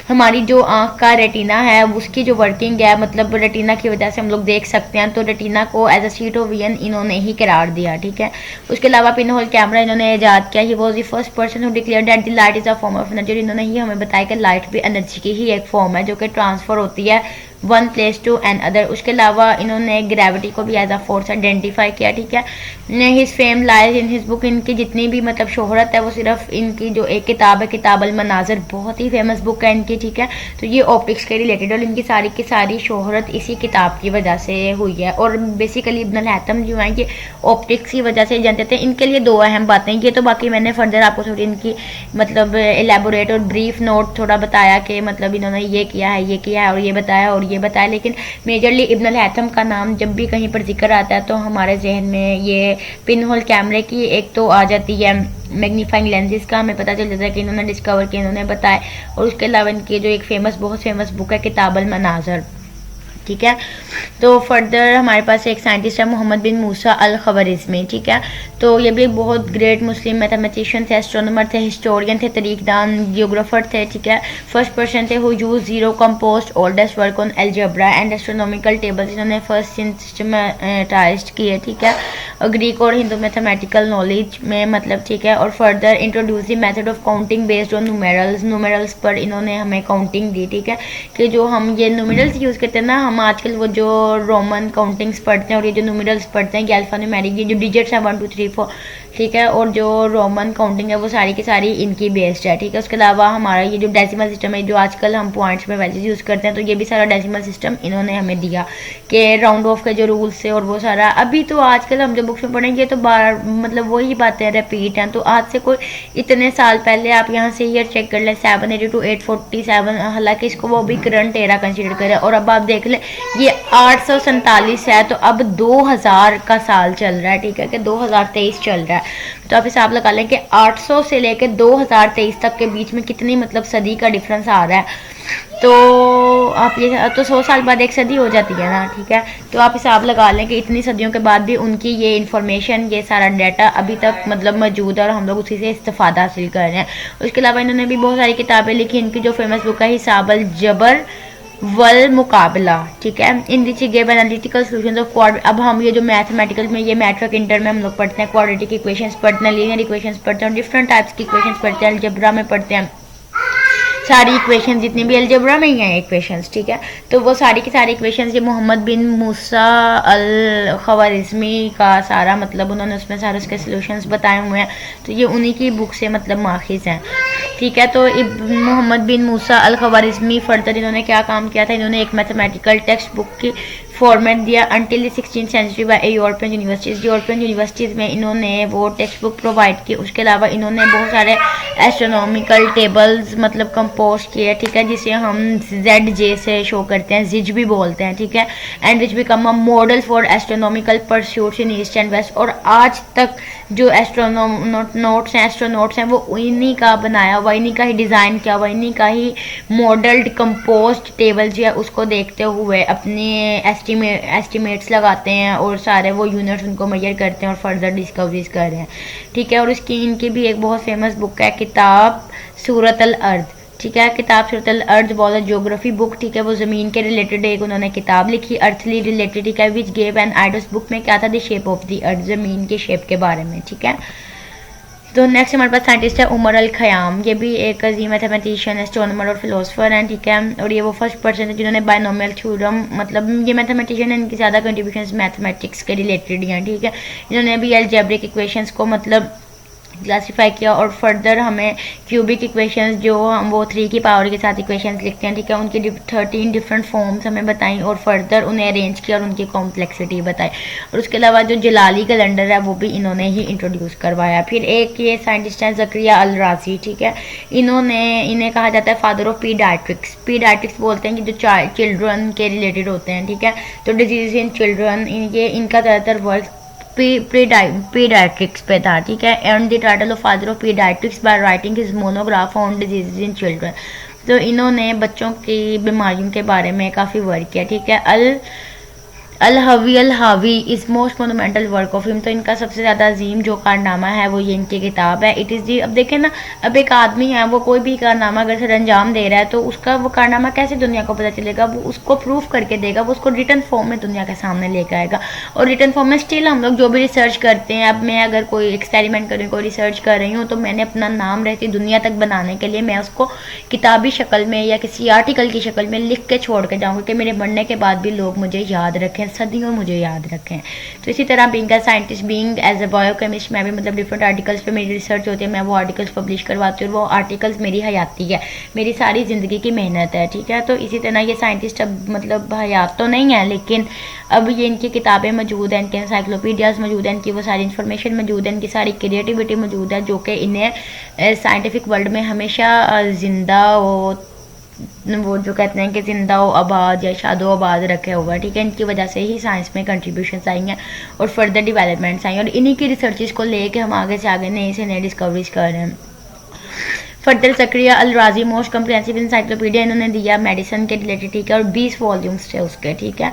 S1: हमारी जो आंख का रेटिना है उसकी जो वर्किंग है, मतलब रेटिना की वजह से हम लोग देख सकते हैं, तो रेटिना को as a seat of vision इन्होंने ही करार दिया, ठीक है। उसके अलावा पिन होल कैमरा इन्होंने ईजाद किया। He was the first person who declared that the light is a form of energy. इन्होंने ही हमें बताया कि लाइट भी एनर्जी की ही एक फॉर्म है जो कि ट्रांसफर होती है one place to another. उसके अलावा इन्होंने ग्रेविटी को भी एज अ फोर्स आइडेंटिफाई किया, ठीक है। His fame lies in his book, इनकी जितनी भी मतलब शोहरत है वो सिर्फ इनकी जो एक किताब है किताब अल मनाज़िर, बहुत ही फेमस बुक है इनकी, ठीक है। तो ये ऑप्टिक्स के रिलेटेड और इनकी सारी की सारी शोहरत इसी किताब की वजह से हुई है। और बेसिकली इब्न अल हैथम जो है ये ऑप्टिक्स की वजह से जानते थे। इनके लिए 2 अहम बातें, ये तो बाकी मैंने फर्दर आपको थोड़ी इनकी मतलब एलेबोरेट और ब्रीफ नोट थोड़ा बताया कि मतलब इन्होंने ये किया है, ये किया है और ये बताया और ये बताया, लेकिन मेजरली इब्न अल हैथम का नाम जब भी कहीं पर जिक्र आता है तो हमारे जहन में ये पिन होल कैमरे की एक तो आ जाती है, मैग्नीफाइंग लेंसेज का हमें पता चल जाता है कि इन्होंने डिस्कवर किया, इन्होंने बताया। और उसके अलावा इनकी जो एक बहुत फेमस बुक है किताब अल मनाज़िर, ठीक है। तो फर्दर हमारे पास एक साइंटिस्ट है मोहम्मद बिन मूसा अल खवारिज़मी, ठीक है। तो ये भी एक बहुत ग्रेट मुस्लिम मैथमेटिशियन थे, एस्ट्रोनॉमर थे, हिस्टोरियन थे, तरीकदान, जियोग्राफर थे, ठीक है। फर्स्ट पर्सन थे who use zero compost oldest work on algebra and astronomical tables, इन्होंने फर्स्ट सिस्टमाटाइज किए, ठीक है। और ग्रीक और हिंदू मैथमेटिकल नॉलेज में मतलब, ठीक है। और further introduce the method of counting based on numerals पर इन्होंने हमें काउंटिंग दी, ठीक है। कि जो हम ये न्यूमेरल्स यूज़ करते हैं ना, हम आजकल वो जो रोमन काउंटिंग्स पढ़ते हैं और ये जो न्यूमेरल्स पढ़ते हैं, ये अल्फा न्यूमेरिक, ये जो डिजिट्स हैं 1 2 3 4, ठीक है। और जो रोमन काउंटिंग है वो सारी की सारी इनकी बेस्ड है, ठीक है। उसके अलावा हमारा ये जो डेसिमल सिस्टम है, जो आजकल हम पॉइंट्स में वैल्यूज यूज़ करते हैं, तो ये भी सारा डेसिमल सिस्टम इन्होंने हमें दिया कि राउंड ऑफ के जो रूल्स थे और वो सारा। अभी तो आजकल हम जो बुक्स में पढ़ेंगे तो बार मतलब वही बातें रिपीट हैं। तो आज से कोई इतने साल पहले आप यहाँ से ईयर चेक कर लें 782 847, हालांकि इसको वो भी करंट एरा कंसिडर करें। और अब आप देख लें ये 847 है, तो अब 2000 का साल चल रहा है, ठीक है, कि 2023 चल रहा है। तो आप हिसाब लगा लें कि 800 से लेकर 2023 तक के बीच में कितनी मतलब सदी का डिफरेंस आ रहा है। तो आप ये तो 100 साल बाद एक सदी हो जाती है ना, ठीक है। तो आप हिसाब लगा लें कि इतनी सदियों के बाद भी उनकी ये इन्फॉर्मेशन, ये सारा डाटा अभी तक मतलब मौजूद है और हम लोग उसी से इस्तेफादा हासिल कर रहे हैं। उसके अलावा इन्होंने भी बहुत सारी किताबें लिखी। इनकी जो फेमस बुक है हिसाब अल जबर वल मुकाबला, ठीक है। In this give analytical solutions of quad. अब हम ये जो मैथमेटिकल में ये मैट्रिक इंटर में हम लोग पढ़ते हैं, क्वाड्रेटिक इक्वेशंस पढ़ते हैं, लीनियर इक्वेशंस पढ़ते हैं, डिफरेंट टाइप्स की इक्वेशंस पढ़ते हैं, अलजेब्रा में पढ़ते हैं सारी इक्वेशन जितनी भी अलजेब्रा में ही हैं इक्वेशंस, ठीक है। तो वो सारी की सारी इक्वेशंस ये मोहम्मद बिन मूसा अल खवारिज़मी का सारा मतलब उन्होंने उसमें सारे उसके सॉल्यूशंस बताए हुए हैं। तो ये उन्हीं की बुक से मतलब माखिज़ हैं, ठीक है। तो मोहम्मद बिन मूसा अल खवारिज़मी फर्दर इन्होंने क्या काम किया था, इन्होंने एक मैथमेटिकल टेक्स्ट बुक की फॉर्मेट दिया until 16th century by European universities. European universities में इन्होंने वो टेक्स्ट बुक प्रोवाइड की। उसके अलावा इन्होंने बहुत सारे एस्ट्रोनॉमिकल टेबल्स मतलब कंपोज किए, ठीक है, जिसे हम ZJ से शो करते हैं, जिज भी बोलते हैं, ठीक है। And which become a model for astronomical pursuits in east and west. और आज तक जो एस्ट्रोनॉट्स हैं वो इन्हीं का बनाया हुआ, इन्हीं का ही डिज़ाइन किया हुआ, इन्हीं का ही मॉडल्ड कंपोज्ड टेबल जो है उसको देखते हुए अपने एस्टिमेट्स लगाते हैं और सारे वो यूनिट्स उनको मेजर करते हैं और फर्दर डिस्कवरीज कर रहे हैं, ठीक है। और इसकी इनकी भी एक बहुत फेमस बुक है किताब सूरत अल अर्द, ठीक है। किताब सूरत अल अर्द बहुत ज्योग्राफी बुक, ठीक है। वो ज़मीन के रिलेटेड एक उन्होंने किताब लिखी अर्थली रिलेटेड, ठीक है, which gave an idea. Book में क्या था, the shape of the earth, ज़मीन के शेप के बारे में, ठीक है। तो नेक्स्ट हमारे पास साइंटिस्ट है उमर अल खयाम। ये भी एक अजीम मैथमेटिशियन, एस्ट्रोनॉमर और फिलोसफर हैं, ठीक है। और ये वो फर्स्ट पर्सन है जिन्होंने बायनोमियल थ्योरम मतलब ये मैथमेटिशियन है, इनकी ज़्यादा कंट्रीब्यूशंस मैथमेटिक्स के रिलेटेड हैं, ठीक है। इन्होंने भी अलजेब्रिक इक्वेशंस को मतलब क्लासीफाई किया और फर्दर हमें क्यूबिक इक्वेशंस जो हम वो 3 की पावर के साथ इक्वेशंस लिखते हैं, ठीक है, उनकी 13 डिफरेंट फॉर्म्स हमें बताई और फर्दर उन्हें अरेंज किया और उनकी कॉम्प्लेक्सिटी बताई। और उसके अलावा जो जलाली कैलेंडर है वो भी इन्होंने ही इंट्रोड्यूस करवाया। फिर एक ये साइंटिस्ट हैं ज़करिया अल राज़ी, ठीक है। इन्हें कहा जाता है फादर ऑफ पीडियाट्रिक्स। पीडियाट्रिक्स बोलते हैं कि जो चिल्ड्रन के रिलेटेड होते हैं, ठीक है। तो डिजीज इन चिल्ड्रन इनका ज़्यादातर वर्क पीडियाट्रिक्स पे था, ठीक है। And the title of father of paediatrics by writing his monograph on diseases in children. तो इन्होंने बच्चों की बीमारियों के बारे में काफ़ी वर्क किया, ठीक है। अल हावी is most monumental work of him. तो इनका सबसे ज़्यादा अजीम जो कारनामा है वो ये इनकी किताब है। It is the. अब देखें ना, अब एक आदमी है वो कोई भी कारनामा अगर सर अंजाम दे रहा है तो उसका वो कारनामा कैसे दुनिया को पता चलेगा, वो उसको प्रूफ करके देगा, वो उसको रिटर्न फॉर्म में दुनिया के सामने लेकर आएगा। और रिटर्न फॉर्म में स्टिल हम लोग जो भी रिसर्च करते हैं, अब मैं अगर कोई एक्सपेरिमेंट कर रही हूँ, कोई रिसर्च कर रही हूँ, तो मैंने अपना नाम रहती दुनिया तक बनाने के लिए मैं उसको किताबी शक्ल में या किसी आर्टिकल की शक्ल में लिख के छोड़ के जाऊँगी कि मेरे बनने के बाद भी लोग मुझे याद रखें, सदियों मुझे याद रखें। तो इसी तरह being a scientist, being as a biochemist, मैं भी मतलब डिफरेंट आर्टिकल्स पे मेरी रिसर्च होती है, मैं वो आर्टिकल्स पब्लिश करवाती हूँ और वो आर्टिकल्स मेरी हयाती है, मेरी सारी ज़िंदगी की मेहनत है, ठीक है। तो इसी तरह ये साइंटिस्ट अब मतलब हयात तो नहीं है, लेकिन अब ये इनकी किताबें मौजूद हैं, इनके एनसाइक्लोपीडियाज मौजूद हैं, इनकी वो सारी इन्फॉर्मेशन मौजूद है, इनकी सारी क्रिएटिविटी मौजूद है, जो कि इन्हें साइंटिफिक वर्ल्ड में हमेशा जिंदा वो जो कहते हैं कि जिंदा हो आबाद या शादो आबाद रखे हुआ है, ठीक है। इनकी वजह से ही साइंस में कंट्रीब्यूशंस आई हैं और फर्दर डेवलपमेंट्स आई हैं और इन्हीं की रिसर्चेस को लेके हम आगे से आगे नई से नई डिस्कवरीज कर रहे हैं। फर्दर ज़करिया अल राज़ी मोस्ट कम्प्रिहेंसिव इंसाइक्लोपीडिया इन्होंने दिया मेडिसिन के रिलेटेड, ठीक है, और 20 वॉल्यूम्स थे उसके, ठीक है।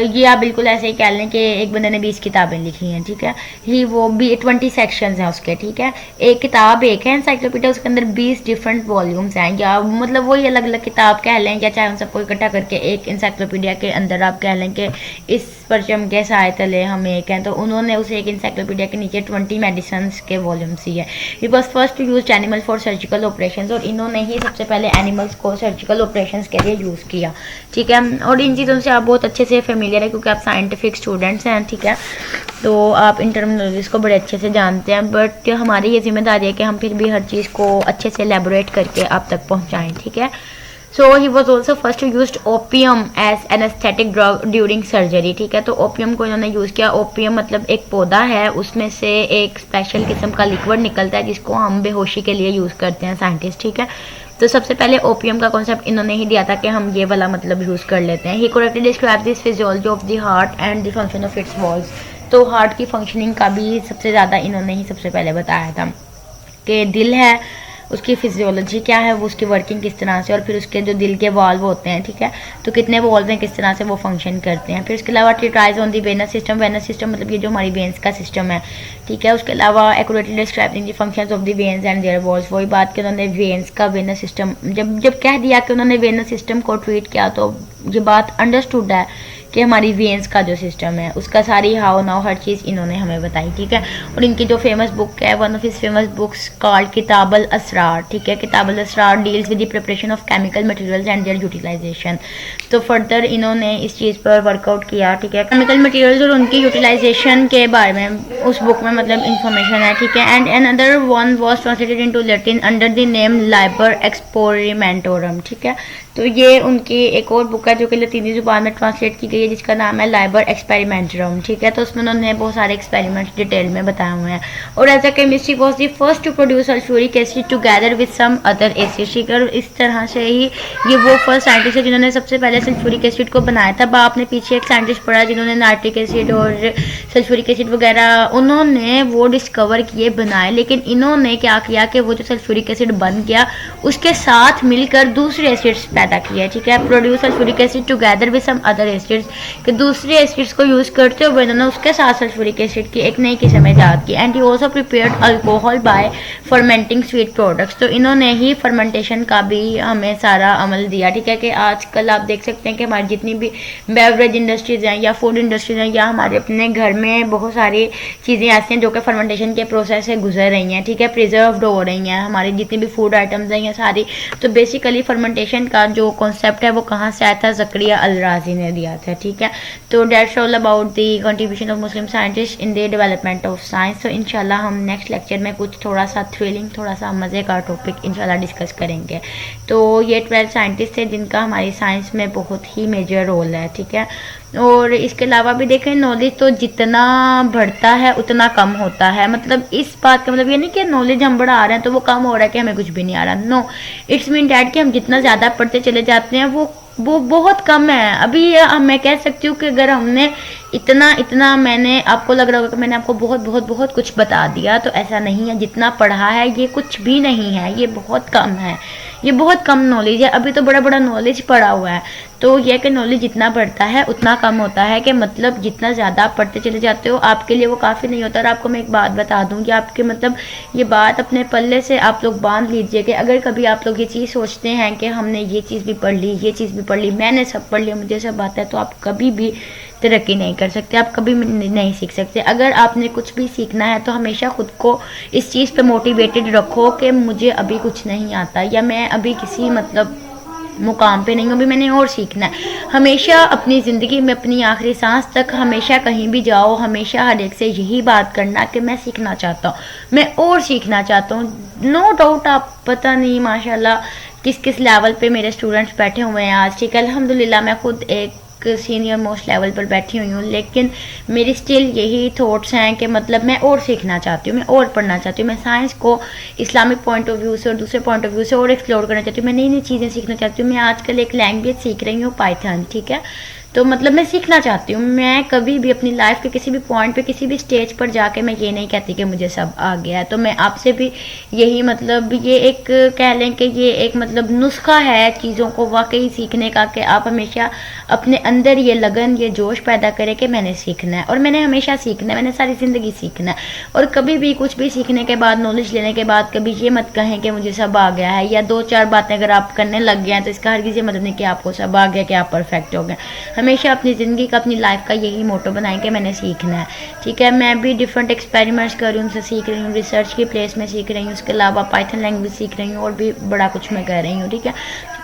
S1: ये आप बिल्कुल ऐसे ही कह लें कि एक बंदे ने 20 किताबें लिखी हैं, ठीक है। ही वो भी 20 सेक्शंस हैं उसके, ठीक है। एक किताब एक है इंसाइक्लोपीडिया, उसके अंदर 20 डिफरेंट वॉल्यूम्स हैं, या मतलब वही अलग अलग किताब कह लें, या चाहे उन सबको इकट्ठा करके एक इंसाइक्लोपीडिया के अंदर आप कह लें कि इस परचम के साए तले हम एक हैं, तो उन्होंने उसे एक इंसाइक्लोपीडिया के नीचे 20 मेडिसिन के वॉल्यूम्स ही है। He was first to use animal for surgical operations, और इन्होंने ही सबसे पहले एनिमल्स को सर्जिकल ऑपरेशंस के लिए यूज़ किया, ठीक है। और इन चीज़ों से आप बहुत अच्छे से फेमिलियर है क्योंकि आप साइंटिफिक स्टूडेंट्स हैं, ठीक है, तो आप इन टर्मिनोलॉजीज़ को बड़े अच्छे से जानते हैं। बट हमारी ये जिम्मेदारी है कि हम फिर भी हर चीज़ को अच्छे से एलेबोरेट करके आप तक पहुँचाएँ, ठीक है। So he was also first use opium as anaesthetic drug during surgery, ठीक है। तो ओपियम को इन्होंने यूज़ किया। ओपियम मतलब एक पौधा है, उसमें से एक स्पेशल किस्म का लिक्विड निकलता है जिसको हम बेहोशी के लिए यूज़ करते हैं साइंटिस्ट, ठीक है। तो सबसे पहले ओपियम का कॉन्सेप्ट इन्होंने ही दिया था कि हम ये वाला मतलब यूज़ कर लेते हैं। He correctly describe this physiology of the heart and the function of its walls. तो हार्ट की फंक्शनिंग का भी सबसे ज़्यादा इन्होंने ही सबसे पहले बताया था कि दिल है, उसकी फिजियोलॉजी क्या है, वो उसकी वर्किंग किस तरह से, और फिर उसके जो दिल के वाल्व होते हैं, ठीक है, तो कितने वाल्व हैं, किस तरह से वो फंक्शन करते हैं। फिर उसके अलावा tries on the venous system. Venous system मतलब ये जो हमारी वेन्स का सिस्टम है, ठीक है। उसके अलावा accurately describing the functions of the veins and their walls. वही बात कि उन्होंने वेन्स का वेनस सिस्टम जब कह दिया कि उन्होंने वेनस सिस्टम को ट्रीट किया, तो ये बात अंडरस्टूड है कि हमारी वेन्स का जो सिस्टम है उसका सारी हाउ नाउ हर चीज़ इन्होंने हमें बताई, ठीक है। और इनकी जो फेमस बुक है, one of his famous books called Kitab al Asrar, ठीक है। Kitab al Asrar deals with the preparation of chemical materials and their utilisation. तो फर्दर इन्होंने इस चीज़ पर वर्कआउट किया, ठीक है, केमिकल मटेरियल्स और उनकी यूटिलाइजेशन के बारे में उस बुक में मतलब इंफॉर्मेशन है, ठीक है। And another one was translated into Latin under the name Liber Experimentorum, ठीक है। तो ये उनकी एक और बुक है जो कि लतीनी जुबान में ट्रांसलेट की गई है, जिसका नाम है लाइबर एक्सपेरिमेंटरम, ठीक है। तो उसमें उन्होंने बहुत सारे एक्सपेरिमेंट्स डिटेल में बताए हुए हैं। और as a chemistry was the first to produce sulphuric acid together with some other acid, और इस तरह से ही ये वो फर्स्ट साइंटिस्ट है जिन्होंने सबसे पहले सल्फ्यूरिक एसिड को बनाया था। आपने पीछे एक साइंटिस्ट पढ़ा जिन्होंने नाइट्रिक एसिड और सल्फ्यूरिक एसिड वगैरह उन्होंने वो डिस्कवर किए, बनाए, लेकिन इन्होंने क्या किया कि वो जो सल्फ्यूरिक एसिड बन गया उसके साथ मिलकर दूसरे एसिड्स पैदा किया, ठीक है। Produce sulphuric acid together with some other acids, कि दूसरे एसिड्स को यूज़ करते हुए इन्होंने उसके साथ सल्फ्यूरिक एसिड की एक नई किस्म ईजाद की। And he also prepared alcohol by fermenting sweet products. तो इन्होंने ही फर्मेंटेशन का भी हमें सारा अमल दिया, ठीक है। कि आजकल आप देख सकते हैं कि हमारी जितनी भी बेवरेज इंडस्ट्रीज़ हैं या फूड इंडस्ट्रीज़ हैं या हमारे अपने घर में बहुत सारी चीज़ें ऐसी हैं जो कि फर्मेंटेशन के प्रोसेस से गुजर रही हैं, ठीक है, प्रिजर्व्ड हो रही हैं, हमारी जितनी भी फूड आइटम्स हैं ये सारी। तो बेसिकली फर्मेंटेशन का जो कॉन्सेप्ट है वो कहाँ से आया था, ज़करिया अल राज़ी ने दिया था, ठीक है। तो that's all about the contribution of Muslim scientist in the development of science. तो इंशाल्लाह हम नेक्स्ट लेक्चर में कुछ थोड़ा सा थ्रिलिंग, थोड़ा सा मज़े का टॉपिक इंशाल्लाह डिस्कस करेंगे। तो ये 12 साइंटिस्ट थे जिनका हमारी साइंस में बहुत ही मेजर रोल है, ठीक है। और इसके अलावा भी देखें, नॉलेज तो जितना बढ़ता है उतना कम होता है। मतलब इस बात का मतलब ये नहीं कि नॉलेज हम बढ़ा रहे हैं तो वो कम हो रहा है कि हमें कुछ भी नहीं आ रहा। नो, इट्स मीन डैट कि हम जितना ज़्यादा पढ़ते चले जाते हैं वो बहुत कम है। अभी मैं कह सकती हूँ कि अगर हमने इतना मैंने आपको लग रहा होगा कि मैंने आपको बहुत बहुत बहुत कुछ बता दिया, तो ऐसा नहीं है। जितना पढ़ा है ये कुछ भी नहीं है, ये बहुत कम है, ये बहुत कम नॉलेज है। अभी तो बड़ा बड़ा नॉलेज पड़ा हुआ है। तो यह कि नॉलेज जितना बढ़ता है उतना कम होता है, कि मतलब जितना ज़्यादा आप पढ़ते चले जाते हो आपके लिए वो काफ़ी नहीं होता। और आपको मैं एक बात बता दूँ कि आपके मतलब ये बात अपने पल्ले से आप लोग बांध लीजिए कि अगर कभी आप लोग ये चीज़ सोचते हैं कि हमने ये चीज़ भी पढ़ ली, ये चीज़ भी पढ़ ली, मैंने सब पढ़ लिया, मुझे सब आता है, तो आप कभी भी तरक्की नहीं कर सकते, आप कभी नहीं सीख सकते। अगर आपने कुछ भी सीखना है तो हमेशा खुद को इस चीज़ पे मोटिवेटेड रखो कि मुझे अभी कुछ नहीं आता, या मैं अभी किसी मतलब मुकाम पे नहीं हूँ, अभी मैंने और सीखना है। हमेशा अपनी ज़िंदगी में अपनी आखिरी सांस तक हमेशा कहीं भी जाओ, हमेशा हर एक से यही बात करना कि मैं सीखना चाहता हूँ, मैं और सीखना चाहता हूँ। नो डाउट आप पता नहीं माशाल्लाह किस किस लेवल पे मेरे स्टूडेंट्स बैठे हुए हैं आज, ठीक है। अल्हम्दुलिल्लाह मैं खुद एक सीनियर मोस्ट लेवल पर बैठी हुई हूँ, लेकिन मेरी स्टिल यही थॉट्स हैं कि मतलब मैं और सीखना चाहती हूँ, मैं और पढ़ना चाहती हूँ, मैं साइंस को इस्लामिक पॉइंट ऑफ व्यू से और दूसरे पॉइंट ऑफ व्यू से और एक्सप्लोर करना चाहती हूँ, मैं नई नई चीज़ें सीखना चाहती हूँ। मैं आजकल एक लैंग्वेज सीख रही हूँ, पाइथन, ठीक है। तो मतलब मैं सीखना चाहती हूँ। मैं कभी भी अपनी लाइफ के किसी भी पॉइंट पे, किसी भी स्टेज पर जाके मैं ये नहीं कहती कि मुझे सब आ गया है। तो मैं आपसे भी यही मतलब ये एक कह लें कि ये एक मतलब नुस्खा है चीज़ों को वाकई सीखने का, कि आप हमेशा अपने अंदर ये लगन, ये जोश पैदा करें कि मैंने सीखना है, और मैंने हमेशा सीखना है, मैंने सारी ज़िंदगी सीखना है। और कभी भी कुछ भी सीखने के बाद, नॉलेज लेने के बाद कभी ये मत कहें कि मुझे सब आ गया है, या 2-4 बातें अगर आप करने लग गए हैं तो इसका हरगिज़ ये मतलब नहीं कि आपको सब आ गया, कि आप परफेक्ट हो गए। हमेशा अपनी ज़िंदगी का, अपनी लाइफ का यही मोटो बनाएं कि मैंने सीखना है। ठीक है, मैं भी डिफरेंट एक्सपेरिमेंट्स कर रही हूँ, उनसे सीख रही हूँ, रिसर्च की प्लेस में सीख रही हूँ, उसके अलावा पाइथन लैंग्वेज सीख रही हूँ, और भी बड़ा कुछ मैं कर रही हूँ। ठीक है,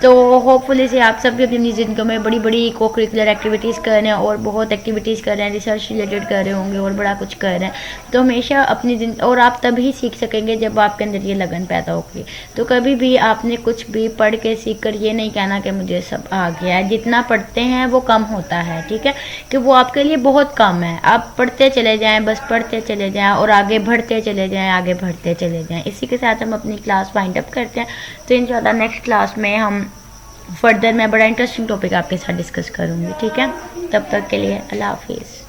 S1: तो होपफुली से आप सब भी अपनी ज़िंदगी में बड़ी बड़ी को करिकुलर एक्टिविटीज़ कर रहे हैं, और बहुत एक्टिविटीज़ कर रहे हैं, रिसर्च रिलेटेड कर रहे होंगे, और बड़ा कुछ कर रहे हैं। तो हमेशा अपनी जिंदगी, और आप तभी सीख सकेंगे जब आपके अंदर ये लगन पैदा होगी। तो कभी भी आपने कुछ भी पढ़ के सीख कर ये नहीं कहना कि मुझे सब आ गया है। जितना पढ़ते हैं वो कम होता है, ठीक है, कि वो आपके लिए बहुत कम है। आप पढ़ते चले जाएं, बस पढ़ते चले जाएं, और आगे बढ़ते चले जाएं, आगे बढ़ते चले जाएं। इसी के साथ हम अपनी क्लास वाइंड अप करते हैं। तो इंशाल्लाह नेक्स्ट क्लास में हम फर्दर मैं बड़ा इंटरेस्टिंग टॉपिक आपके साथ डिस्कस करूँगी। ठीक है, तब तक के लिए अल्लाह हाफिज़।